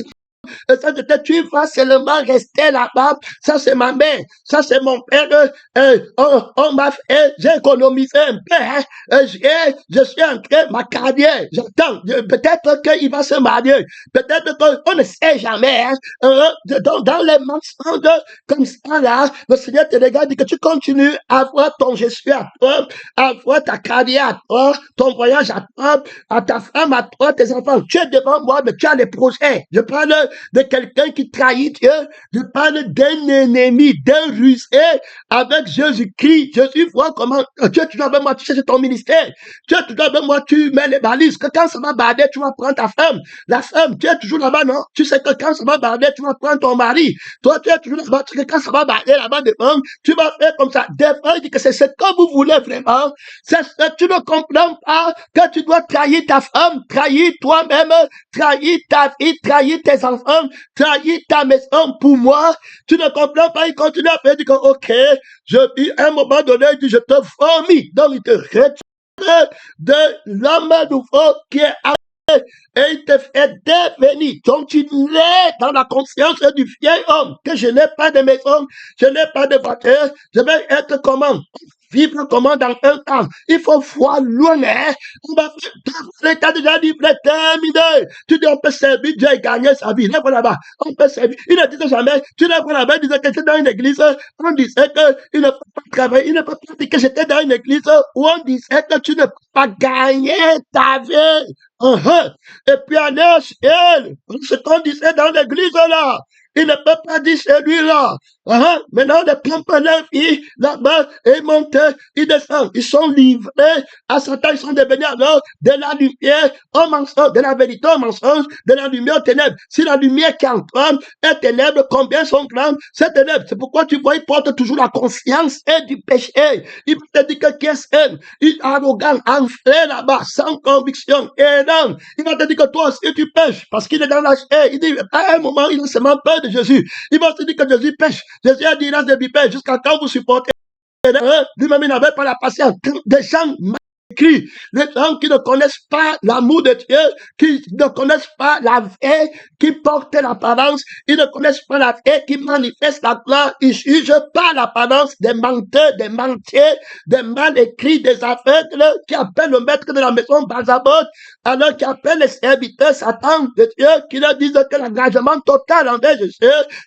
S1: Ça, tu vas seulement rester là-bas. Ça, c'est ma mère. Ça, c'est mon père. On m'a fait, j'ai économisé un peu. Hein. Je suis en train, ma carrière. J'attends. Peut-être qu'il va se marier. Peut-être qu'on ne sait jamais. Hein. Dans les mensonges comme ça, là, le Seigneur te regarde et dit que tu continues à avoir ton Jésus à toi, à avoir ta carrière à toi, ton voyage à toi, à ta femme à toi, tes enfants. Tu es devant moi, mais tu as les projets. Je parle de quelqu'un qui trahit Dieu. Je parle d'un ennemi, d'un rusé avec Jésus-Christ. Jésus voit comment tu es toujours avec moi, tu cherches ton ministère. Tu es toujours avec moi, tu mets les balises. Que quand ça va barder, tu vas prendre ta femme. La femme, tu es toujours là-bas, non? Tu sais que quand ça va barder, tu vas prendre ton mari. Toi, tu es toujours là-bas. Tu sais que quand ça va barder là-bas devant, tu vas faire comme ça. Des fois, il dit que c'est ce que vous voulez vraiment. C'est ce que tu ne comprends pas, que tu dois trahir ta femme, trahir toi-même, trahir ta vie, trahir tes enfants, trahir ta maison pour moi. Tu ne comprends pas, il continue à faire, il dit que, ok, à un moment donné, il dit, je te vomis. Donc, il te retire de l'homme nouveau qui est arrivé et il te fait devenir. Donc, tu l'es dans la conscience du vieil homme, que je n'ai pas de maison, je n'ai pas de voiture, je vais être comment? Vivre comment dans un temps. Il faut voir loin, hein. L'État déjà dit, il est terminé. Tu dis, on peut servir Dieu et gagner sa vie. Lève là-bas. On peut servir. Il ne disait jamais, tu lèves là-bas, il disait que j'étais dans une église, on disait qu'il ne faut pas travailler, il ne peut pas dire que j'étais dans une église où on disait que tu ne peux pas gagner ta vie. Et puis à l'échelle, ce qu'on disait dans l'église là, il ne peut pas dire celui-là. Maintenant, les pompeneurs, là-bas, ils montent, ils descendent. Ils sont livrés à Satan. Ils sont devenus alors de la lumière au mensonge, de la vérité au mensonge, de la lumière aux ténèbres. Si la lumière qui entre est ténèbre, combien sont grandes ces ténèbres? C'est pourquoi tu vois, ils portent toujours la conscience et du péché. Il te dit que qui est il est arrogant, enflé là-bas, sans conviction, énorme. Il va te dire que toi aussi tu pêches, parce qu'il est dans la chair. Il dit, à un moment, il a seulement peur de Jésus. Il va te dire que Jésus pêche. Jésus a dit, il a des bipèdes jusqu'à quand vous supportez. Lui-même, il n'avait pas la patience. Des gens écrit, les gens qui ne connaissent pas l'amour de Dieu, qui ne connaissent pas la vie, qui portent l'apparence, ils ne connaissent pas la vie, qui manifestent la gloire, ils jugent pas l'apparence des menteurs, des mentiers, des mal écrits, des aveugles, qui appellent le maître de la maison Bazabot, alors qui appellent les serviteurs Satan de Dieu, qui leur disent que l'engagement total envers Jésus,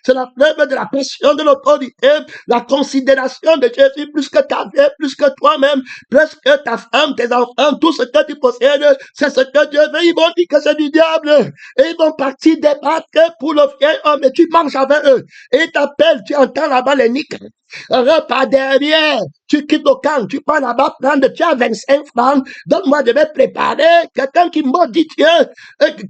S1: c'est la preuve de la passion de l'autorité, la considération de Jésus plus que ta vie, plus que toi-même, plus que ta femme, tes enfants, tout ce que tu possèdes, c'est ce que Dieu veut. Ils vont dire que c'est du diable. Et ils vont partir débattre pour le vieil homme. Et tu marches avec eux. Et ils t'appellent, tu entends là-bas les niques. Repas derrière, tu quittes le camp, tu pars là-bas prendre, tu as 25 francs, donc moi je vais préparer quelqu'un qui m'a dit Dieu,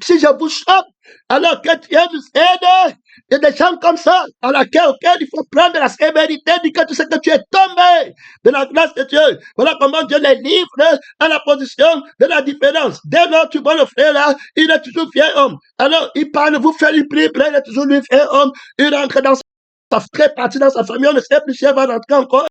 S1: si je vous chope, alors que Dieu nous aide. Il y a des gens comme ça, à laquelle il faut prendre la sévérité, dit que tu sais que tu es tombé de la grâce de Dieu. Voilà comment Dieu les livre à la position de la différence. Dès lors, tu vois le frère là, il est toujours vieil homme. Alors, il parle, vous faites une prière, il est toujours lui vieil homme, il rentre dans sa très partie dans sa famille, on ne sait plus si elle va rentrer encore.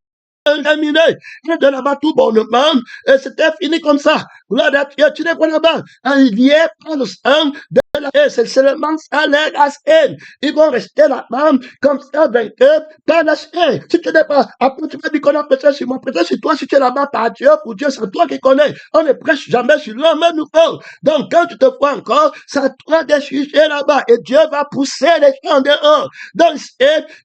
S1: Terminé. Il est de là-bas tout bonnement. Et c'était fini comme ça. Gloire à Dieu. Tu n'es pas là-bas. Il est par le sang de la haine. C'est seulement ça, leur haine. Ils vont rester là-bas, comme ça, vainqueurs, par la haine. Si tu n'es pas, après tu vas dire qu'on a prêché sur moi, prêché sur toi, si tu es là-bas par Dieu, pour Dieu, c'est toi qui connais. On ne prêche jamais sur l'homme nouveau. Donc, quand tu te vois encore, c'est à toi de juger là-bas. Et Dieu va pousser les gens dehors. Donc,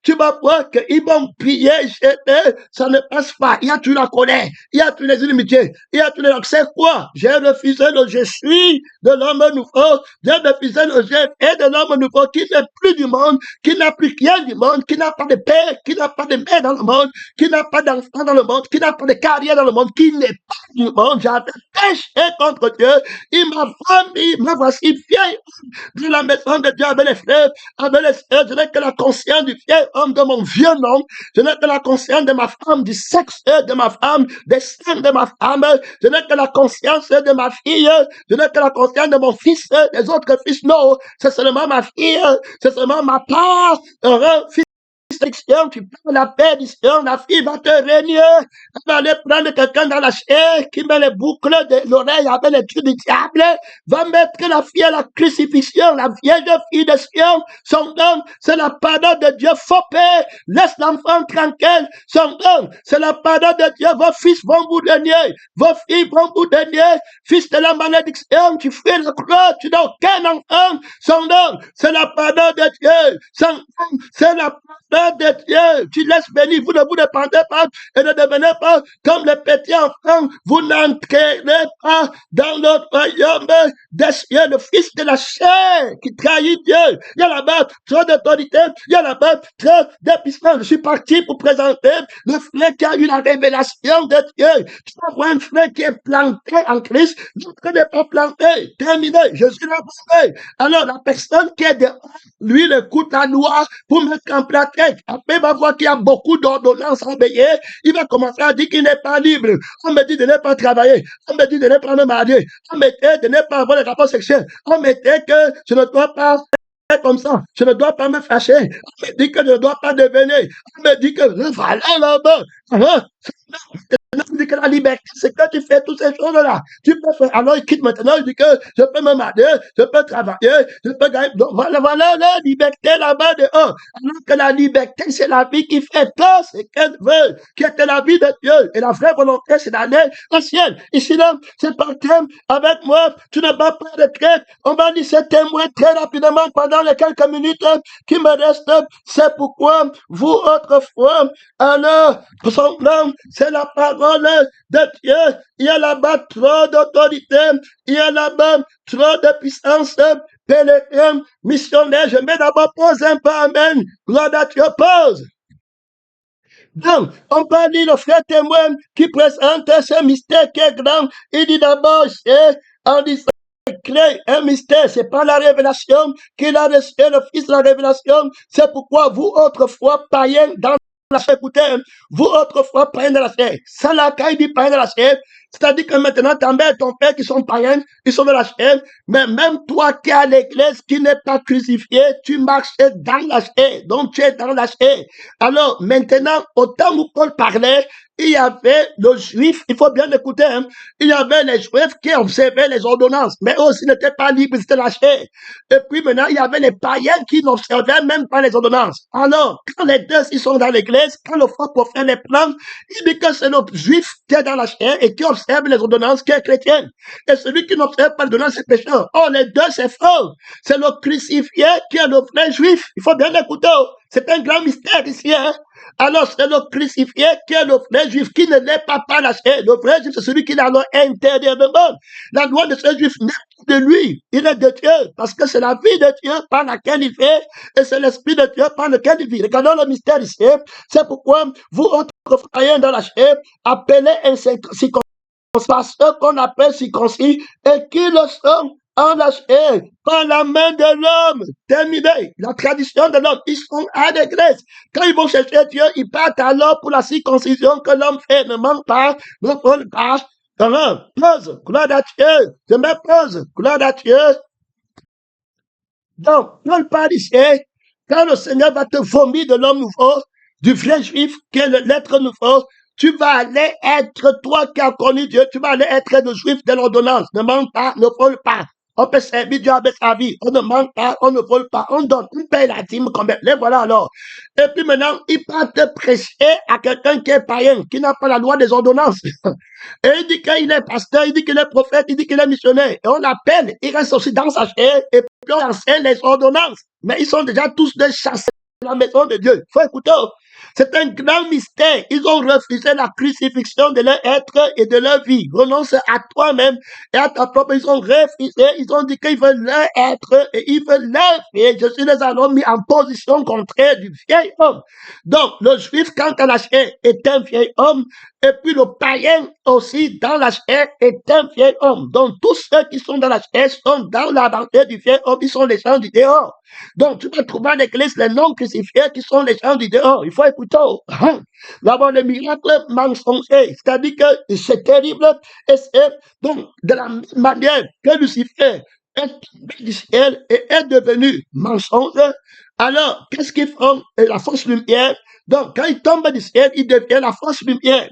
S1: tu vas voir qu'ils vont prier, jeter, ça ne passe pas. Il y a tout la colère, il y a tous les inimitiés, il y a tous les... C'est quoi? J'ai refusé le je suis de l'homme nouveau, j'ai refusé le je et de l'homme nouveau qui n'est plus du monde, qui n'a plus rien du monde, qui n'a pas de père, qui n'a pas de mère dans le monde, qui n'a pas d'enfant dans le monde, qui n'a pas de carrière dans le monde, qui n'est pas du monde. J'avais péché contre Dieu. Il m'a vomi, me voici vieil homme de la maison de Dieu avec les frères, avec les sœurs. Je n'ai que la conscience du vieil homme de mon vieux nom. Je n'ai que la conscience de ma femme, du sexe de ma femme, des seins de ma femme. Je n'ai que la conscience de ma fille. Je n'ai que la conscience de mon fils, des autres fils. Non, c'est seulement ma fille. C'est seulement ma part. Fils Seigneur, tu prends la paix du Seigneur, la fille va te régner. Elle va aller prendre quelqu'un dans la chair qui met les boucles de l'oreille avec les trucs du diable, va mettre la fille à la crucifixion, la vierge fille de Sion. Son nom, c'est la pardon de Dieu. Faut paix. Laisse l'enfant tranquille. Son nom, c'est la pardon de Dieu. Vos fils vont vous donner. Vos filles vont vous donner. Fils de la malédiction, tu fais la croix, tu n'as aucun enfant. Son nom, c'est la pardon de Dieu. Son nom, c'est la pardon de Dieu. Tu laisses bénir. Vous ne vous dépendez pas et ne devenez pas comme les petits enfants. Vous n'entrerez pas dans notre royaume des cieux. Le fils de la chair qui trahit Dieu. Il y a là-bas trop d'autorité. Il y a là-bas trop de puissance. Je suis parti pour présenter le frère qui a eu la révélation de Dieu. Tu vas voir un frère qui est planté en Christ. L'autre n'est pas planté. Terminé. Jésus l'a prouvé. Alors, la personne qui est dehors, lui, il écoute la loi pour mettre en pratique. Après, il va voir qu'il y a beaucoup d'ordonnances à payer. Il va commencer à dire qu'il n'est pas libre. On me dit de ne pas travailler. On me dit de ne pas me marier. On me dit de ne pas avoir des rapports sexuels. On me dit que je ne dois pas faire comme ça. Je ne dois pas me fâcher. On me dit que je ne dois pas devenir. On me dit que voilà là-bas. Il dit que la liberté, c'est que tu fais toutes ces choses-là. Tu peux faire. Alors, il quitte maintenant, il dit que je peux me marier, je peux travailler, je peux gagner. Donc, voilà la liberté là-bas dehors. Alors que la liberté, c'est la vie qui fait tout ce qu'elle veut, qui était la vie de Dieu. Et la vraie volonté, c'est d'aller au ciel. Ici, là, c'est par thème avec moi. Tu ne vas pas de crête. On va dire ces témoins très rapidement pendant les quelques minutes qui me restent. C'est pourquoi vous, autrefois, alors, son nom, c'est la parole de Dieu. Il y a là-bas trop d'autorité. Il y a là-bas trop de puissance. Pèlerin, missionnaire. Je vais d'abord poser un peu. Amen. Gloire à Dieu. Pose. Donc, on va dire le frère témoin qui présente ce mystère qui est grand. Il dit d'abord, c'est en disant crée un mystère, c'est pas la révélation qu'il a reçu, le Fils de la révélation. C'est pourquoi vous, autrefois, païens, dans la chair, écoutez, vous, autrefois, païens de la chair. Ça, là, quand il dit païens de la chair, c'est-à-dire que maintenant, ta mère et ton père qui sont païens, ils sont de la chair, mais même toi qui es à l'église, qui n'est pas crucifié, tu marches dans la chair, donc tu es dans la chair. Alors, maintenant, au temps où Paul parlait, il y avait le juif, il faut bien écouter, hein, il y avait les juifs qui observaient les ordonnances, mais eux aussi n'étaient pas libres, c'était la chair. Et puis maintenant, il y avait les païens qui n'observaient même pas les ordonnances. Alors, quand les deux, ils sont dans l'église, quand le frère pour faire les plans, il dit que c'est le juif qui est dans la chair et qui observe les ordonnances, qui est chrétien. Et celui qui n'observe pas les ordonnances, c'est pécheur. Oh, les deux, c'est faux. C'est le crucifié qui est le vrai juif. Il faut bien écouter. C'est un grand mystère ici, hein. Alors, c'est le crucifié qui est le vrai juif, qui ne l'est pas par la chair. Le vrai juif, c'est celui qui est dans intérieurement. La loi de ce juif n'est pas de lui. Il est de Dieu, parce que c'est la vie de Dieu par laquelle il fait, et c'est l'esprit de Dieu par lequel il vit. Regardons le mystère ici. C'est pourquoi vous, autres frères dans la chair, appelez incirconcis, parce ceux qu'on appelle circoncis, et qui le sont en la chair, par la main de l'homme. Terminé. La tradition de l'homme, ils sont à l'église. Quand ils vont chercher Dieu, ils partent alors pour la circoncision que l'homme fait. Ne manque pas, ne prenne pas. Comment? Pause. Gloire à Dieu. Je me pose. Gloire à Dieu. Donc, on parle ici, quand le Seigneur va te vomir de l'homme nouveau, du vrai juif, qui est l'être nouveau, tu vas aller être, toi qui as connu Dieu, tu vas aller être le juif de l'ordonnance. Ne manque pas, ne vole pas. On peut servir Dieu avec sa vie. On ne manque pas, on ne vole pas, on donne, on paye la dîme comme les voilà alors. Et puis maintenant, il va te prêcher à quelqu'un qui est païen, qui n'a pas la loi des ordonnances. Et il dit qu'il est pasteur, il dit qu'il est prophète, il dit qu'il est missionnaire. Et on l'appelle, il reste aussi dans sa chair, et puis on enseigne les ordonnances. Mais ils sont déjà tous des chassés de la maison de Dieu. Il faut écouter. C'est un grand mystère. Ils ont refusé la crucifixion de leur être et de leur vie. Renonce à toi-même et à ta propre. Ils ont refusé. Ils ont dit qu'ils veulent leur être et ils veulent leur vie. Jésus les a mis en position contraire du vieil homme. Donc, le juif, quant à la chair, est un vieil homme. Et puis le païen aussi dans la chair est un vieil homme. Donc tous ceux qui sont dans la chair sont dans la volonté du vieil homme, ils sont les gens du dehors. Donc tu vas trouver à l'église les non crucifiés qui sont les gens du dehors. Il faut écouter. D'abord les miracles mensongers, c'est-à-dire que c'est terrible. Et c'est donc de la même manière que Lucifer est tombé du ciel et est devenu mensonge, alors qu'est-ce qu'ils font? Et la fausse lumière. Donc, quand il tombe du ciel, il devient la fausse lumière.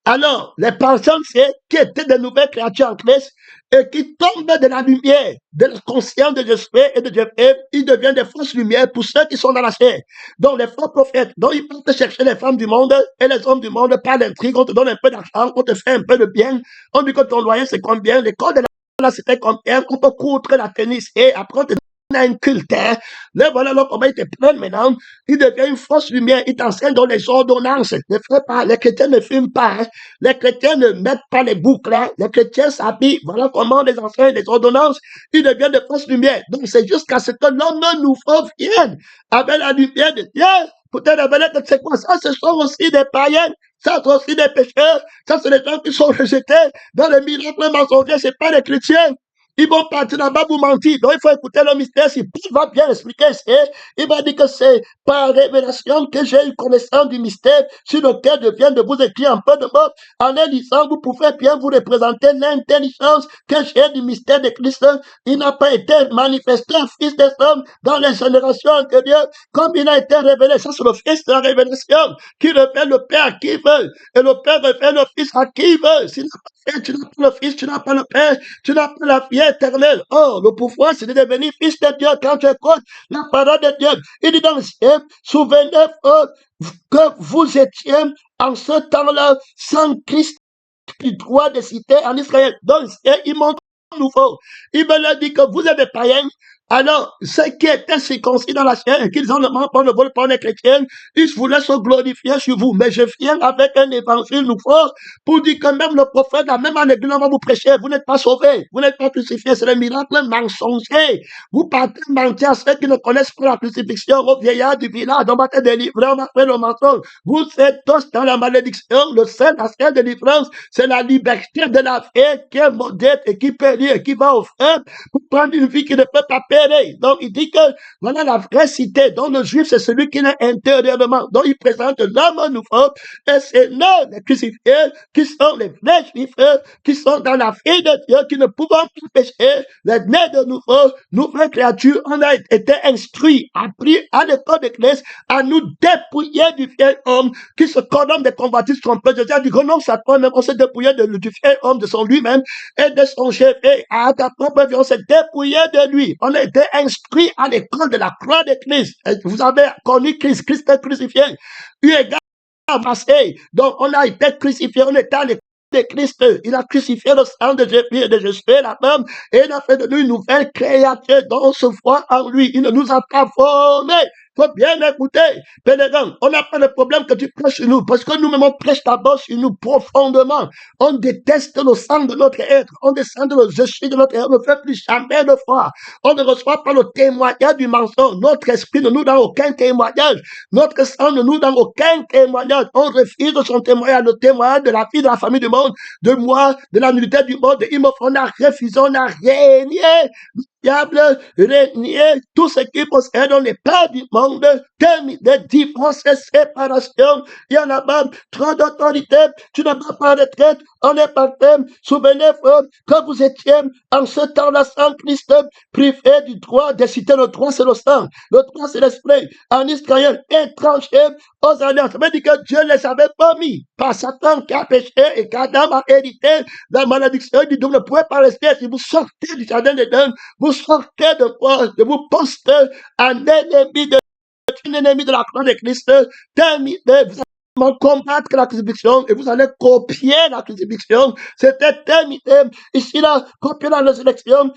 S1: Alors, les personnes qui étaient de nouvelles créatures en Christ et qui tombent de la lumière, de la conscience de Jésus et de Dieu, ils deviennent des fausses lumières pour ceux qui sont dans la chair. Donc, les faux prophètes, donc ils partent chercher les femmes du monde et les hommes du monde par l'intrigue, on te donne un peu d'argent, on te fait un peu de bien, on dit que ton loyer c'est combien, l'école de la c'était combien, on peut coudre la tennis et après on te donne un culte. Là, voilà là, comment ils te prennent maintenant. Il devient une fausse lumière. Il t'enseigne dans les ordonnances. Ne fais pas. Les chrétiens ne fument pas. Les chrétiens ne mettent pas les boucles. Les chrétiens s'habillent. Voilà comment les enseigne les ordonnances. Il devient de fausses lumières. Donc, c'est jusqu'à ce que l'homme nouveau vienne avec la lumière de Dieu. Peut-être révéler que c'est quoi ça? Ce sont aussi des païens. Ça, c'est aussi des pécheurs. Ça, c'est des gens qui sont rejetés dans les miracles mensongers. C'est pas les chrétiens. Ils vont partir là-bas pour mentir. Donc, il faut écouter le mystère. Si Paul va bien expliquer, il va dire que c'est par révélation que j'ai eu connaissance du mystère sur lequel je viens de vous écrire un peu de mots. En les lisant, vous pouvez bien vous représenter l'intelligence que j'ai du mystère de Christ. Il n'a pas été manifesté en Fils des hommes dans les générations antérieures, comme il a été révélé. Ça, c'est le Fils de la révélation qui révèle le Père à qui il veut. Et le Père révèle le Fils à qui il veut. S'il n'a pas fait, tu n'as pas le Fils, tu n'as pas le Père, tu n'as pas la vie éternelle. Oh, le pouvoir, c'est de devenir Fils de Dieu quand tu écoutes la parole de Dieu. Il dit dans le ciel, souvenez-vous que vous étiez en ce temps-là sans Christ du droit de citer en Israël. Donc, il montre nouveau. Il me l'a dit que vous êtes des païens. Alors, ceux qui étaient circoncis dans la chair et qu'ils ont le pas ne veulent pas les chrétiens, ils voulaient se glorifier sur vous. Mais je viens avec un évangile nouveau pour dire que même le prophète, la même en église, va vous prêcher. Vous n'êtes pas sauvés. Vous n'êtes pas crucifiés. C'est le miracle mensonger. Vous partez mentir à ceux qui ne connaissent pas la crucifixion au vieillard du village. On va te délivrer, on va faire le mensonge. Vous êtes tous dans la malédiction. Le seul aspect de délivrance, c'est la liberté de la vie qui est modeste et qui périt et qui va au feu pour prendre une vie qui ne peut pas périr. Donc, il dit que voilà la vraie cité. Donc, le juif, c'est celui qui est intérieurement. Donc, il présente l'homme nouveau. Et c'est nous, les crucifiés, qui sont les vrais juifs, qui sont dans la vie de Dieu, qui ne pouvons plus pécher. Les nés de nouveau, nouvelles créatures, on a été instruits, appris à l'école de Christ, à nous dépouiller du vieil homme qui se condamne des convoitises trompeuses. Je dis, du renonce à toi-même, on s'est dépouillé du vieil homme, de son lui-même et de son chef. Et à ta propre vie, on s'est dépouillé de lui. On a été instruit à l'école de la croix de Christ. Vous avez connu Christ, Christ est crucifié. Eu égard passé. Donc, on a été crucifié, on était à l'école de Christ. Il a crucifié le sang de Jésus, la femme, et il a fait de nous une nouvelle créature dont on se voit en lui. Il ne nous a pas formés. Faut bien écouter, pèlerin. On n'a pas de problème que tu prêches sur nous, parce que nous-mêmes on prêche d'abord sur nous profondément. On déteste le sang de notre être. On descend le je suis de notre être. On ne fait plus jamais de foi. On ne reçoit pas le témoignage du mensonge. Notre esprit ne nous donne aucun témoignage. Notre sang ne nous donne aucun témoignage. On refuse son témoignage, le témoignage de la vie de la famille du monde, de moi, de la nullité du monde. On a refusé, on a régné. Diable, régner tout ce qui possède, on n'est pas du monde, de différence et séparation. Il y en a même trop d'autorité, tu n'as pas de retraite, on est parfait. Souvenez-vous que vous étiez en ce temps-là sans Christ, privé du droit de citer le droit, c'est le sang, le droit, c'est l'esprit. En Israël, étranger aux alliances. Ça veut dire que Dieu ne les avait pas mis par Satan qui a péché et qu'Adam a hérité la malédiction. Il dit, vous ne pouvez pas rester si vous sortez du jardin d'Éden. Vous sortez de vos postes un ennemi de la croix de Christ. Terminé, vous allez combattre la crucifixion et vous allez copier la crucifixion. C'était terminé. Ici, là, copier la résurrection.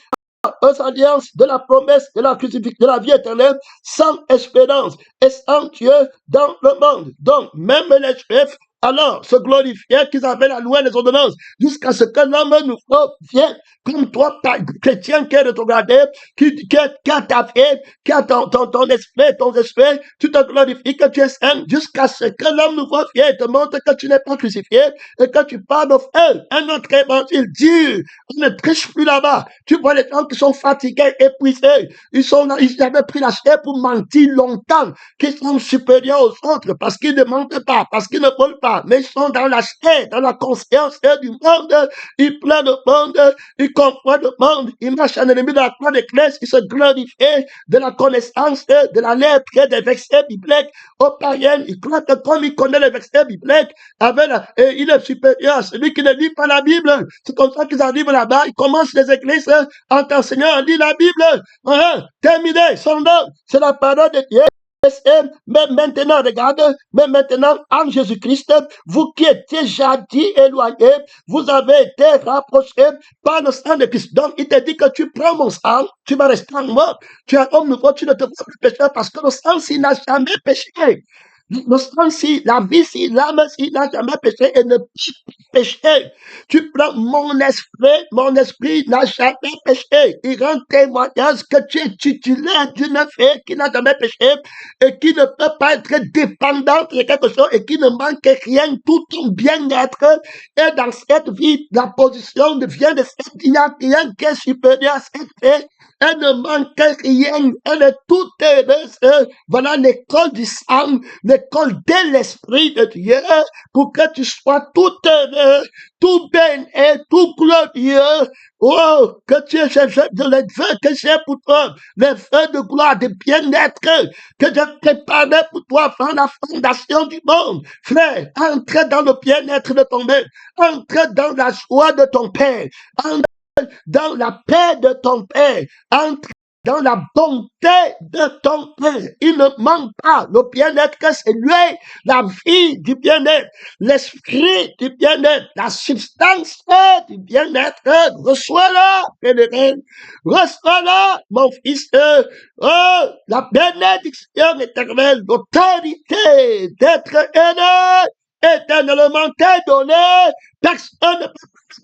S1: Aux alliances de la promesse de la crucifixion, de la vie éternelle, sans espérance et sans Dieu dans le monde. Donc, même les Juifs, alors, se glorifiaient qu'ils avaient la loi et les ordonnances, jusqu'à ce que l'homme nouveau vienne, comme toi, chrétien qui est rétrogradé, qui a ta vie, qui a ton esprit, tu te glorifies que tu es saint, jusqu'à ce que l'homme nouveau vienne et te montre que tu n'es pas crucifié et que tu parles de feu. Un autre évangile dur, on ne triche plus là-bas. Tu vois les gens qui sont fatigués, épuisés, ils avaient pris la chair pour mentir longtemps, qu'ils sont supérieurs aux autres, parce qu'ils ne mentent pas, parce qu'ils ne veulent pas. foi, mais ils sont dans la chair, dans la conscience du monde. Ils pleurent le monde, ils comprennent le monde, ils marchent en ennemi de la croix de Christ, ils se glorifient de la connaissance de la lettre des versets bibliques. Aux païens, ils croient que comme il connaît les versets bibliques, il est supérieur à celui qui ne lit pas la Bible. C'est comme ça qu'ils arrivent là-bas, ils commencent les églises en t'enseignant à lire la Bible. Terminé, son nom, c'est la parole de Dieu. Mais maintenant, regarde, mais maintenant, en Jésus-Christ, vous qui étiez jadis éloignés, vous avez été rapprochés par le sang de Christ. Donc, il te dit que tu prends mon sang, tu vas rester en moi. Tu es un homme nouveau, tu ne te vois plus pécheur parce que le sang, s'il n'a jamais péché. Le sang, si la vie, si l'âme, s'il n'a jamais péché et ne peut pécher. Tu prends mon esprit n'a jamais péché. Il rend témoignage que tu es titulaire d'une fée qui n'a jamais péché et qui ne peut pas être dépendante de quelque chose et qui ne manque rien. Tout ton bien-être est dans cette vie. La position devient de cette, il n'y a rien qui est supérieur à cette fée. Elle ne manque rien. Elle est toute heureuse. Voilà l'école du sang, l'école de l'esprit de Dieu, pour que tu sois tout heureux, tout bien et tout glorieux. Oh, que tu es les vœux que j'ai pour toi, les vœux de gloire, de bien-être, que j'ai préparé pour toi avant la fondation du monde. Frère, entre dans le bien-être de ton Père, entre dans la joie de ton Père, entre dans la paix de ton Père, entre dans la bonté de ton Père. Il ne manque pas le bien-être que c'est lui, la vie du bien-être, l'esprit du bien-être, la substance du bien-être. Reçois-la, pèlerin. Reçois-la, mon fils. Oh, la bénédiction éternelle, l'autorité d'être aidé, éternellement t'est donné. Personne ne peut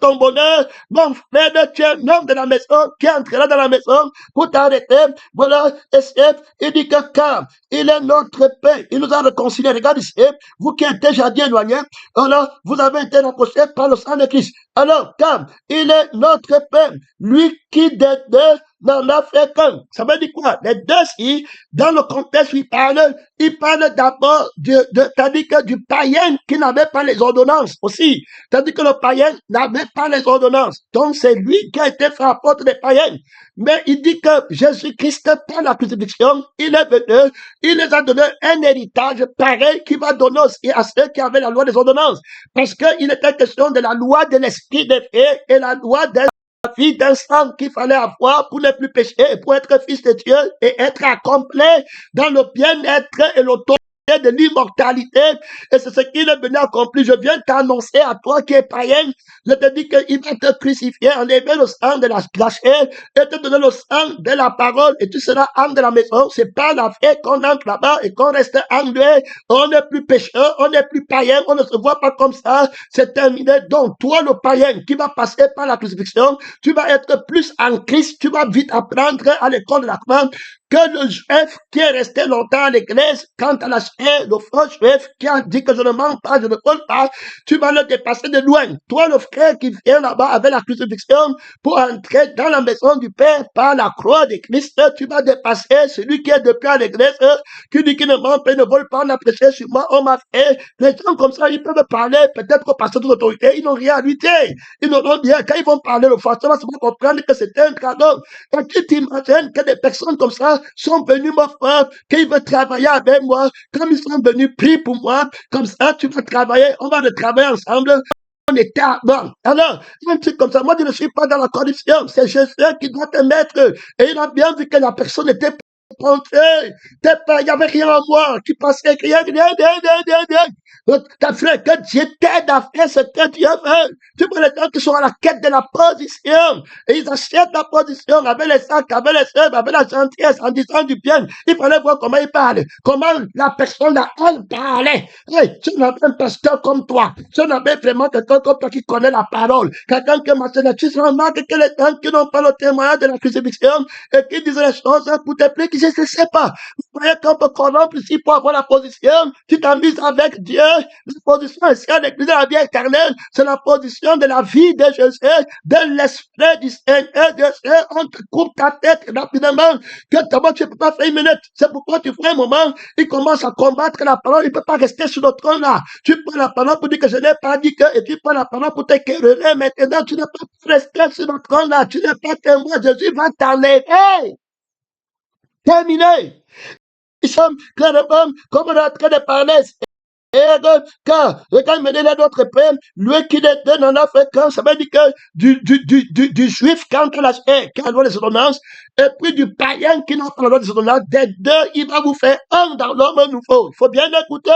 S1: ton bonheur. Mon frère, tu es un homme de la maison qui entrera dans la maison pour t'arrêter. Voilà, il dit que quand il est notre Père, il nous a réconciliés. Regarde ici, vous qui êtes déjà bien éloignés, alors vous avez été rapprochés par le sang de Christ. Alors, quand il est notre Père, lui qui des deux n'en a fait qu'un. Ça veut dire quoi? Les deux, si, dans le contexte où il parle d'abord c'est-à-dire que du païen qui n'avait pas les ordonnances aussi. C'est-à-dire que le païen n'avait pas les ordonnances. Donc, c'est lui qui a été fait apôtre des païens. Mais il dit que Jésus-Christ, par la crucifixion, il est venu, il les a donné un héritage pareil qui va donner aussi à ceux qui avaient la loi des ordonnances. Parce qu'il était question de la loi de l'esprit des faits et la loi de la vie d'un sang qu'il fallait avoir pour ne plus pécher, pour être fils de Dieu et être accompli dans le bien-être et l'autorité de l'immortalité, et c'est ce qu'il est venu accomplir. Je viens t'annoncer à toi qui es païen, je te dis qu'il va te crucifier, enlever le sang de la chair et te donner le sang de la parole, et tu seras en de la maison. C'est pas la fête qu'on entre là-bas et qu'on reste en lui. On n'est plus pécheur, on n'est plus païen, on ne se voit pas comme ça, c'est terminé. Donc, toi, le païen qui va passer par la crucifixion, tu vas être plus en Christ, tu vas vite apprendre à l'école de la croix que le juif qui est resté longtemps à l'église, quant à la chair, le faux juif qui a dit que je ne mens pas, je ne vole pas, tu vas le dépasser de loin. Toi, le frère qui vient là-bas avec la crucifixion pour entrer dans la maison du Père par la croix de Christ, tu vas dépasser celui qui est depuis à l'église, qui dit qu'il ne ment pas, ne vole pas, on a prêché sur moi, on m'a fait. Les gens comme ça, ils peuvent parler, peut-être au pasteur de l'autorité, ils n'ont rien à lui dire. Ils n'ont rien. Quand ils vont parler, le pasteur va se comprendre que c'est un cadeau. Et tu t'imagines que des personnes comme ça sont venus me faire, qu'ils veulent travailler avec moi, comme ils sont venus prier pour moi, comme ça tu vas travailler, on va travailler ensemble. On était bon. Alors, un truc comme ça, moi je ne suis pas dans la corruption, c'est Jésus qui doit te mettre. Et il a bien vu que la personne était il n'y avait rien à moi, tu passais rien. Ta frère, que Dieu t'aide à faire ce que Dieu veut. Tu vois les gens qui sont à la quête de la position, et ils achètent la position avec les sacs, avec les œuvres, avec la gentillesse, en disant du bien. Il fallait voir comment il parle, comment la personne là, elle parlait. Hey, tu n'as pas un pasteur comme toi, tu n'as pas vraiment quelqu'un comme toi qui connaît la parole, quelqu'un qui m'a tu remarques que les gens qui n'ont pas le témoignage de la crucifixion et qui disent les choses pour te plaire, qui je ne sais pas. croyez qu'on peut corrompre ici pour avoir la position? Tu t'amuses avec Dieu. La position ici à l'église de la vie éternelle, c'est la position de la vie de Jésus, de l'esprit du Seigneur. On te coupe ta tête rapidement. Que d'abord tu ne peux pas faire une minute. C'est pourquoi tu fais un moment, il commence à combattre la parole. Il ne peut pas rester sur le trône là. Tu prends la parole pour dire que je n'ai pas dit que, et tu prends la parole pour te quereller. Maintenant, tu n'es pas resté sur le trône là. Tu n'es pas témoin. Jésus va t'enlever. Terminé. Nous sommes clairement, comme on est en train de parler, car, regarde maintenant notre père, lui qui est donné en Afrique, ça veut dire que du juif quand on a la loi des ordonnances, et puis du païen qui n'a pas la loi des ordonnances, des deux, il va vous faire un dans l'homme nouveau. Il faut bien écouter.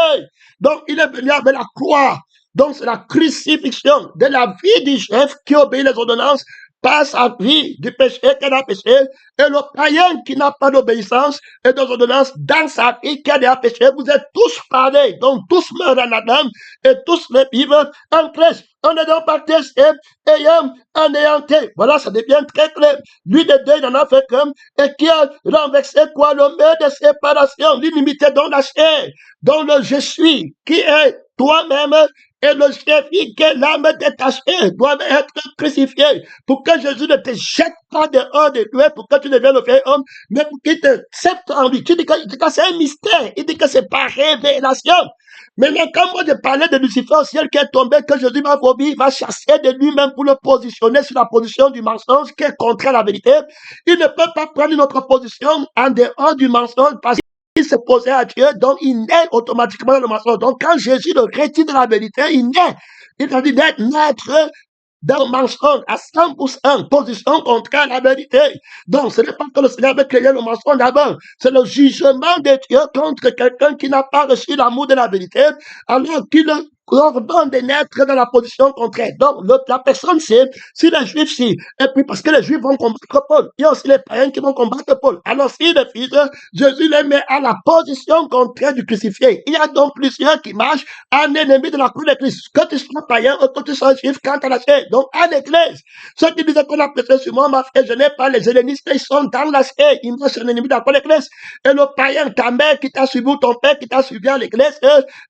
S1: Donc, il est venu avec la croix. Donc, c'est la crucifixion de la vie du juif qui obéit les ordonnances par sa vie du péché qu'elle a péché, et le païen qui n'a pas d'obéissance et d'ordonnance dans sa vie qui a déjà péché, vous êtes tous pareils, donc tous meurent en Adam et tous vivent en Christ. On est donc par Christ ayant anéanti. Voilà, ça devient très clair. Lui de deux, il en a fait comme, et qui a renversé quoi? Le mur de séparation, l'inimité dans la chair, dans le je suis, qui est toi-même, et le chef qui est l'âme détachée doit être crucifié pour que Jésus ne te jette pas dehors de lui, pour que tu deviennes le vrai homme, mais pour qu'il te accepte en lui. Tu dis que c'est un mystère. Il dit que c'est par révélation. Maintenant, quand moi je parlais de Lucifer au ciel qui est tombé, que Jésus va vomir, il va chasser de lui-même pour le positionner sur la position du mensonge qui est contraire à la vérité. Il ne peut pas prendre une autre position en dehors du mensonge parce qu'il se posait à Dieu, donc il naît automatiquement dans le mensonge. Donc quand Jésus le retire de la vérité, il naît. Il a dit d'être naître dans le mensonge à 100%, position contraire à la vérité. Donc ce n'est pas que le Seigneur avait créé le mensonge d'abord, c'est le jugement de Dieu contre quelqu'un qui n'a pas reçu l'amour de la vérité, alors qu'il ordonne de naître dans la position contraire. Donc, la personne sait, si les Juifs, si, et puis parce que les Juifs vont combattre Paul, il y a aussi les païens qui vont combattre Paul. Alors, si les fils, Jésus les met à la position contraire du crucifié. Il y a donc plusieurs qui marchent en ennemi de la croix de Christ. Que tu sois païen ou que tu sois juif, quand tu as la chair. Donc, à l'église, ceux qui disaient qu'on a prêché sur moi, ma frère, je n'ai pas les hellénistes, ils sont dans la chair. Ils marchent en ennemi de la croix de Christ. Et le païen, ta mère qui t'a suivi, ou ton père qui t'a suivi à l'église,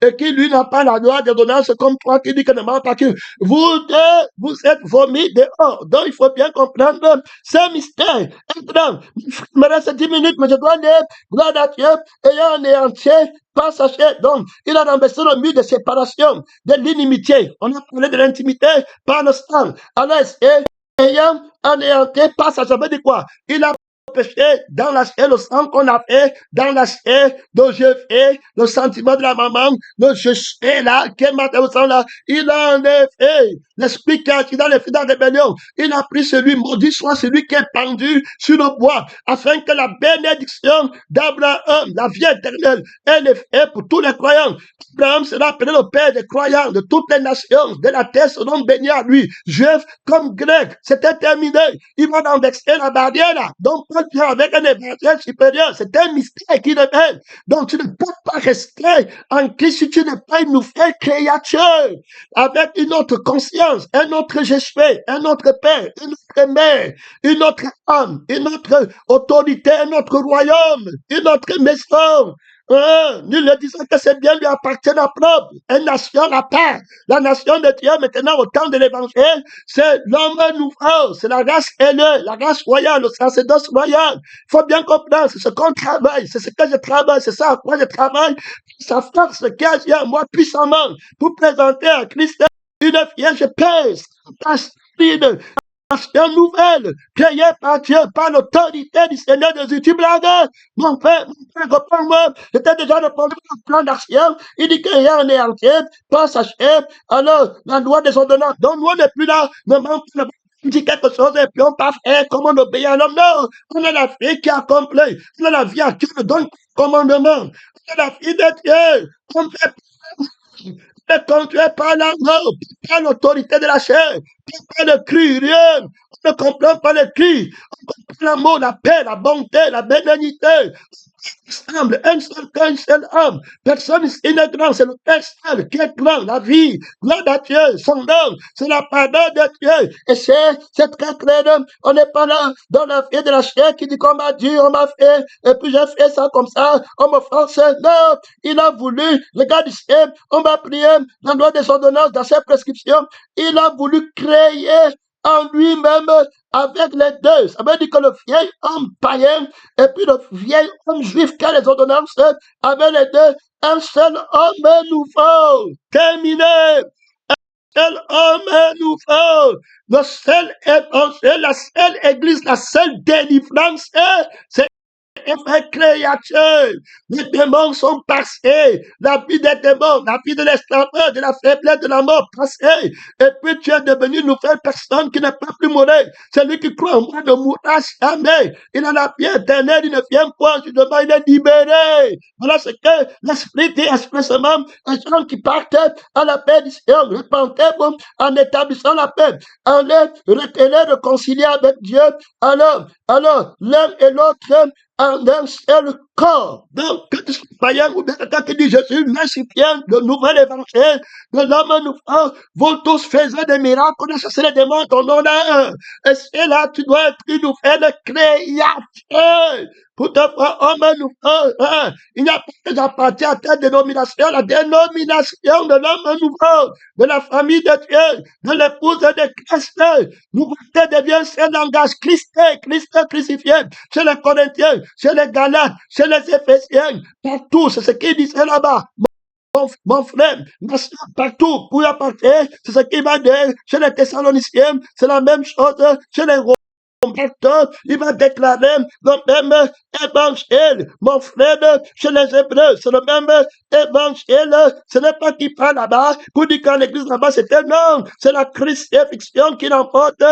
S1: et qui lui n'a pas la loi de comme toi qui dit que ne ment pas que vous deux, vous êtes vomis dehors. Donc, il faut bien comprendre ce mystère. Maintenant, il me reste 10 minutes, mais je dois aller, gloire à Dieu, ayant anéanti par sa chair. Donc, il a renversé le mur de séparation, de l'inimitié. On a parlé de l'intimité par le sang. Alors, ayant anéanti par sa chair, ça veut dire quoi? Il a péché dans la chair, le sang qu'on a fait, dans la chair, le je fais, le sentiment de la maman, le je fais là, quel matin au sang là, il en est fait. L'esprit qui a dans les filles de la rébellion, il a pris celui, maudit soit celui qui est pendu sur le bois, afin que la bénédiction d'Abraham, la vie éternelle, elle est faite pour tous les croyants. Abraham sera appelé le père des croyants de toutes les nations, de la terre seront bénis à lui, juif comme grec. C'était terminé. Il va renverser la barrière là. Donc, Paul vient avec un évangile supérieur. C'est un mystère qui révèle. Donc, tu ne peux pas rester en Christ si tu n'es pas une nouvelle créature, avec une autre conscience, un autre j'espère, un autre père, une autre mère, une autre âme, une autre autorité, un autre royaume, une autre maison. Nous le disons que c'est bien lui appartient à propre, une nation à part. La nation de Dieu, maintenant, au temps de l'évangile, c'est l'homme nouveau, c'est la race ailée, la race royale, le sacerdoce royal. Il faut bien comprendre, c'est ce qu'on travaille, c'est ce que je travaille, c'est ça à quoi je travaille. Ça force qui agit en moi puissamment pour présenter à Christ une vierge pèse, une nation nouvelle, créée par Dieu, par l'autorité du Seigneur Jésus. Tu blagues, mon frère, reprends-moi. J'étais déjà répondu au plan d'action. Il dit qu'il y a un anéanti, pas sa chair. Alors, la loi des ordonnances. Donc, nous, on n'est plus là. Maman, dit quelque chose et puis on part faire comme on obéit à l'homme. Non, on a la fille qui accomplit. On a la vie à Dieu nous donne commandement. On a la fille de Dieu. On fait conduit par la mort, par l'autorité de la chair, par le cri, rien. On ne comprend pas le cri. On comprend l'amour, la paix, la bonté, la bénédiction. ensemble, un seul cœur, un seul homme. Personne n'est grand, c'est le Père seul qui est grand, la vie, gloire à Dieu, son nom, c'est la pardon de Dieu. Et c'est très clair, on n'est pas là dans la vie de la chair qui dit qu'on m'a dit, on m'a fait, et puis j'ai fait ça comme ça, on me force. Non, il a voulu, le gars du ciel, on m'a prié dans le droit des ordonnances, dans ses prescriptions, il a voulu créer en lui-même avec les deux. Ça veut dire que le vieil homme païen et puis le vieil homme juif qui a les ordonnances avec les deux, un seul homme nouveau. Terminé. Seul homme nouveau. Le seul évangile, la seule église, la seule délivrance, c'est un créateur. Les démons sont passés. La vie des démons, la vie de l'esclavage, de la faiblesse, de la mort passée. Et puis tu es devenu une nouvelle personne qui n'est pas plus mourir. Celui qui croit en moi ne mourra jamais. Il a la vie éternelle, il ne vient point sur demain, il est libéré. Voilà ce que l'Esprit dit expressément aux gens qui partent à la paix du Seigneur. Repentez-vous en établissant la paix, en les réconcilier avec Dieu. Alors, l'un et l'autre en un seul corps. Donc, que tu sois païen ou bien quelqu'un qui dit je suis récipient de nouvel évangile, de l'homme nouveau, vous tous faisiez des miracles, on a chassé les démons, ton nom là. Et c'est là, tu dois être une nouvelle créature. Pour te voir homme nouveau, il n'y a pas que j'appartiens à ta dénomination, la dénomination de l'homme nouveau, de la famille de Dieu, de l'épouse de Christ. Nouveauté devient ce langage Christ crucifié, chez les Corinthiens, chez les Galates, chez les Éphésiens, partout, c'est ce qu'il disait là-bas. Mon frère, partout, pour y appartenir, c'est ce qu'il va dire chez les Thessaloniciens, c'est la même chose chez les Romains. Il va déclarer le même évangile. Mon frère, chez les Hébreux, c'est le même évangile. Ce n'est pas qui parle là-bas pour dire qu'en l'église là-bas c'était non. C'est la crucifixion qui l'emporte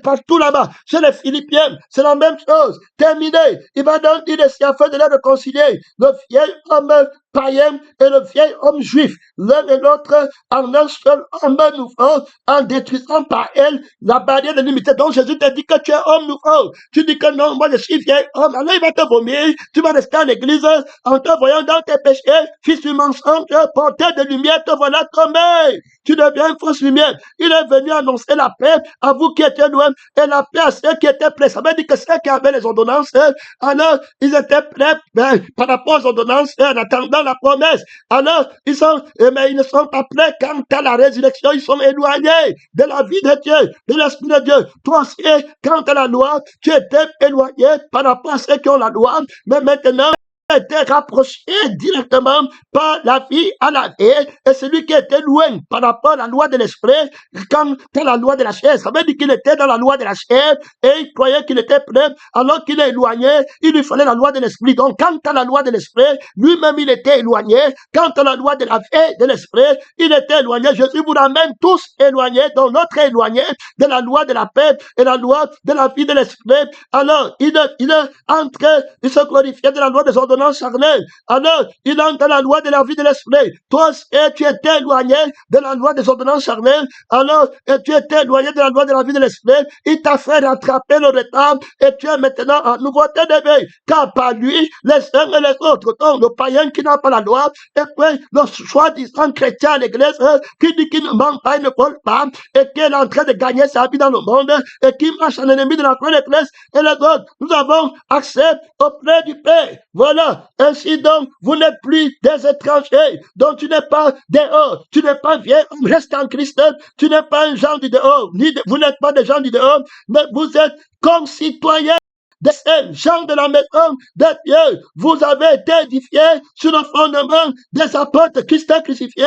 S1: partout là-bas. Chez les Philippiens, c'est la même chose. Terminé. Il va donc dire afin de les réconcilier. Le vieil homme païen et le vieil homme juif, l'un et l'autre en un seul homme nouveau, en détruisant par elle la barrière de l'unité. Donc Jésus te dit que tu es homme nouveau. Tu dis que non, moi je suis vieil homme. Alors il va te vomir. Tu vas rester à l'église en te voyant dans tes péchés, fils du mensonge, porteur de lumière, te voilà tombé. Tu deviens une fausse lumière. Il est venu annoncer la paix à vous qui étiez loin et la paix à ceux qui étaient prêts. Ça veut dire que ceux qui avaient les ordonnances, alors ils étaient prêts par rapport aux ordonnances en attendant la promesse. Alors mais ils ne sont pas prêts quant à la résurrection. Ils sont éloignés de la vie de Dieu, de l'Esprit de Dieu. Toi aussi, quant à la loi, tu étais éloigné par rapport à ceux qui ont la loi, mais maintenant, était rapproché directement par la vie à la vie, et celui qui était loin par rapport à la loi de l'esprit, quand à la loi de la chair, ça veut dire qu'il était dans la loi de la chair et il croyait qu'il était prêt, alors qu'il est éloigné, il lui fallait la loi de l'esprit. Donc, quant à la loi de l'esprit, lui-même il était éloigné. Quant à la loi de la vie de l'esprit, il était éloigné. Jésus vous ramène tous éloignés, donc notre éloigné de la loi de la paix et la loi de la vie de l'esprit. Alors, il est entré, il se glorifiait de la loi des ordonnances charnel. Alors, il entre dans la loi de la vie de l'esprit. Toi, tu étais éloigné de la loi des ordonnances charnelles. Alors, tu étais éloigné de la loi de la vie de l'esprit. Il t'a fait rattraper le retard et tu es maintenant en nouveauté de vie. Car par lui, les uns et les autres, donc le païen qui n'a pas la loi, et puis le soi-disant chrétien à l'église, qui dit qu'il ne ment pas, il ne vole pas, et qui est en train de gagner sa vie dans le monde, et qui marche en ennemi de la croix de l'église, et les autres, nous avons accès auprès du Père. Voilà. Ainsi donc, vous n'êtes plus des étrangers, donc tu n'es pas dehors, tu n'es pas vieil homme, reste en Christ, tu n'es pas un gens du dehors, vous n'êtes pas des gens du dehors, mais vous êtes concitoyens des gens de la maison de Dieu. Vous avez été édifiés sur le fondement des apôtres Christ crucifié,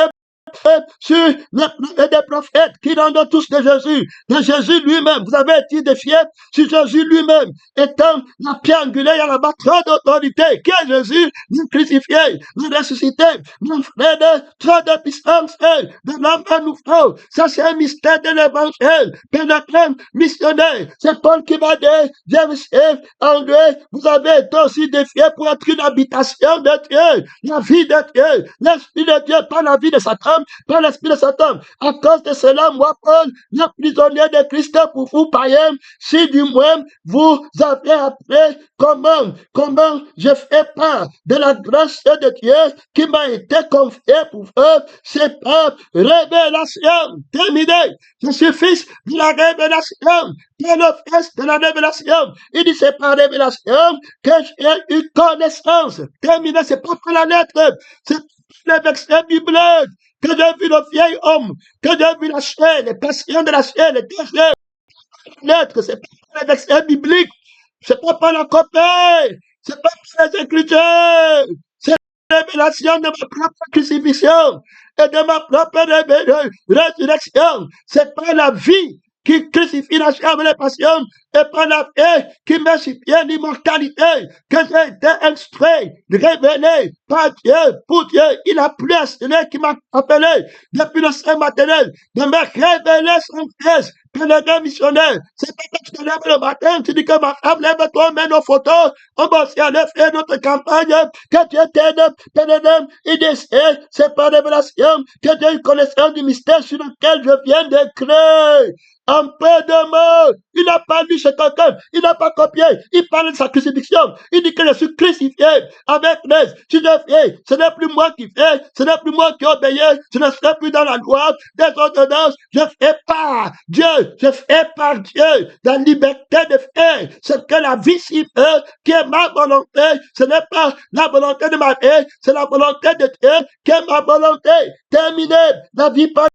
S1: sur des prophètes qui rendent tous de Jésus lui-même. Vous avez été édifiés sur Jésus lui-même, étant la pierre angulaire à la battre d'autorité, qui est Jésus, le crucifié, le ressuscité, mon frère, trop de puissance, de l'homme nouveau. Ça, c'est un mystère de l'évangile, pénétrant, missionnaire. C'est Paul qui va dire, Dieu, en Dieu, vous avez été aussi défiés pour être une habitation de Dieu, la vie de Dieu, l'esprit de Dieu, pas la vie de Satan. homme par l'esprit de Satan. À cause de cela, moi, Paul, le prisonnier de Christ pour vous, païens, si du moins vous avez appris comment je fais part de la grâce de Dieu qui m'a été confiée pour eux, c'est par révélation. Terminé. Je suis fils de la révélation. Père le fils de la révélation. Il dit c'est par révélation que j'ai eu connaissance. Terminé. C'est pas par la lettre. C'est par les versets bibliques que j'ai vu le vieil homme, que j'ai vu la chair, les passions de la chair, les désirs. Lettre, c'est pas les versets bibliques, c'est pas par la copie, c'est pas par les écritures, c'est la révélation de ma propre crucifixion et de ma propre résurrection. C'est pas la vie qui crucifie la chair avec les passions et par la vie qui met sur pied l'immortalité que j'ai été instruit, révélé par Dieu, pour Dieu. Il a plu à celui qui m'a appelé depuis le sein maternel de me révéler son Christ. Pénégré missionnaire, c'est pas que tu te lèves le matin, tu dis que ma femme, lève-toi, mets nos photos, on va aussi aller faire notre campagne, que Dieu t'aide, pénégré, il dit, c'est par révélation que Dieu a eu connaissance du mystère sur lequel je viens d'écrire. En peu de mots, il n'a pas lu chez quelqu'un, il n'a pas copié, il parle de sa crucifixion, il dit que je suis crucifié avec les justifié. Ce n'est plus moi qui fais, ce n'est plus moi qui obéis, je ne serai plus dans la loi des ordonnances, je fais par Dieu, je fais par Dieu, la liberté de faire ce que la vie s'y fait, qui est ma volonté, ce n'est pas la volonté de ma vie, c'est la volonté de Dieu qui est ma volonté. Terminé, la vie par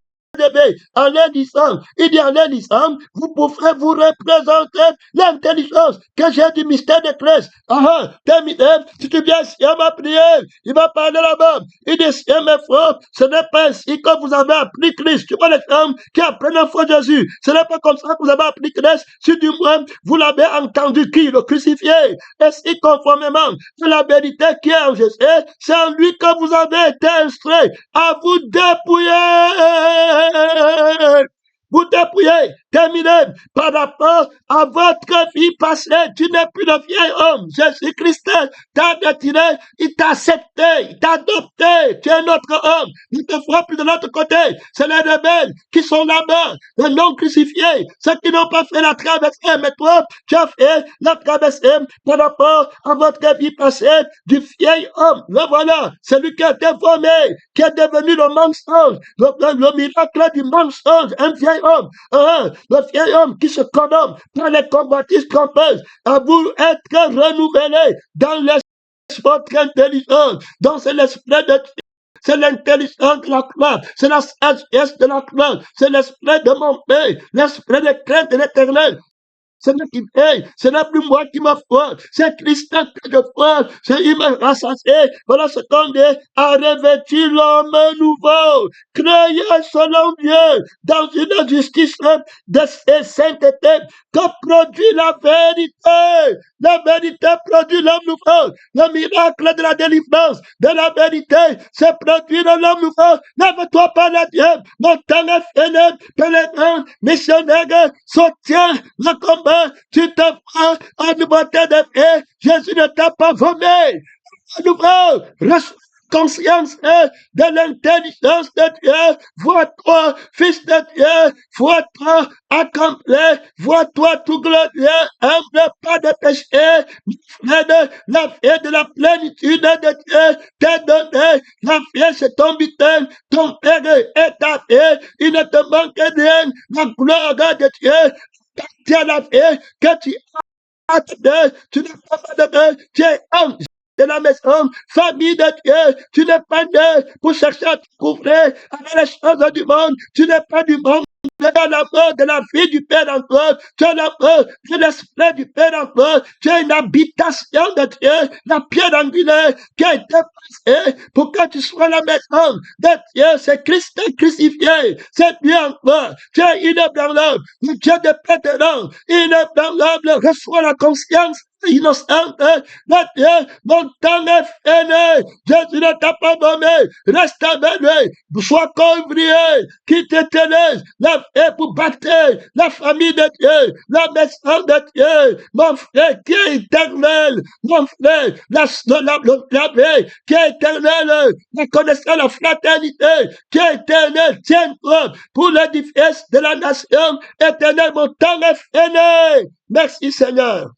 S1: en l'indifférence, il dit en l'indifférence, vous pourrez vous représenter l'intelligence que j'ai du mystère de Christ. Terminé, si tu viens ici à ma prière, il va parler là-bas. Il dit, mes frères, ce n'est pas ainsi que vous avez appris Christ. Tu vois les femmes qui apprennent la foi de Jésus. Ce n'est pas comme ça que vous avez appris Christ. Si du moins vous l'avez entendu qui le crucifié. Et si conformément à la vérité qui est en Jésus, c'est en lui que vous avez été instruits à vous dépouiller. Vous dépouillez, terminez par rapport à votre vie passée. Tu n'es plus le vieil homme. Jésus-Christ t'a retiré, il t'a accepté, il t'a adopté. Tu es notre homme. Il ne te fera plus de l'autre côté. C'est les rebelles qui sont là-bas, les non crucifiés, ceux qui n'ont pas fait la traversée. Mais toi, tu as fait la traversée par rapport à votre vie passée du vieil homme. Le voilà, c'est lui qui a été formé, qui est devenu le mensonge, le miracle du mensonge, un vieil homme, le vieil homme qui se condamne par les convoitises trompeuses, à vous être renouvelé dans votre intelligence, dans l'esprit de Dieu. C'est l'intelligence de la crainte, c'est la sagesse de la crainte, c'est l'esprit de mon Père, l'esprit de crainte de l'éternel. Ce n'est qui paye, ce n'est plus moi qui me foi, c'est Christ que je foi, c'est il m'a rassasié. Voilà ce qu'on dit, à revêtir l'homme nouveau, créé selon Dieu, dans une justice de sainteté, que produit la vérité. La vérité produit l'homme nouveau, le miracle de la délivrance, de la vérité, c'est produire l'homme nouveau. Lève-toi par la Dieu, mon temps est fini, pénétrant, missionnaire, soutient le combat. Tu te prends en nouveauté de vie. Jésus ne t'a pas vomi. À nouveau, reçois conscience de l'intelligence de Dieu. Vois-toi, fils de Dieu. Vois-toi accompli. Vois-toi tout glorieux. Humble, pas de péché. Mais la vie de la plénitude de Dieu t'est donnée. La vie, c'est ton butin. Ton Père est ta vie. Il ne te manque rien. La gloire de Dieu. Tu as la vie que tu as de, tu n'es pas de, tu es homme de la maison, famille de Dieu, tu n'es pas né pour chercher à te couvrir avec les choses du monde, tu n'es pas du monde. Tu as l'amour de la vie du Père en toi, tu as l'amour de l'esprit du Père en toi, tu as une habitation de Dieu, la pierre angulaire qui a été passée pour que tu sois la maison de Dieu. C'est Christ crucifié, c'est Dieu en toi, tu es inébranlable, le Dieu de pétérant, inébranlable, reçois la conscience innocente, mon temps est fini. Jésus ne t'a pas nommé, reste avec lui, sois ouvrier, quitte Éternel, la vie pour bâtir la famille de Dieu, la maison de Dieu, mon frère qui est éternel, mon frère, la vie qui est éternelle, la connaissance, la fraternité qui est éternelle, tiens-toi pour l'édifice de la nation éternelle, mon temps est fini. Merci Seigneur.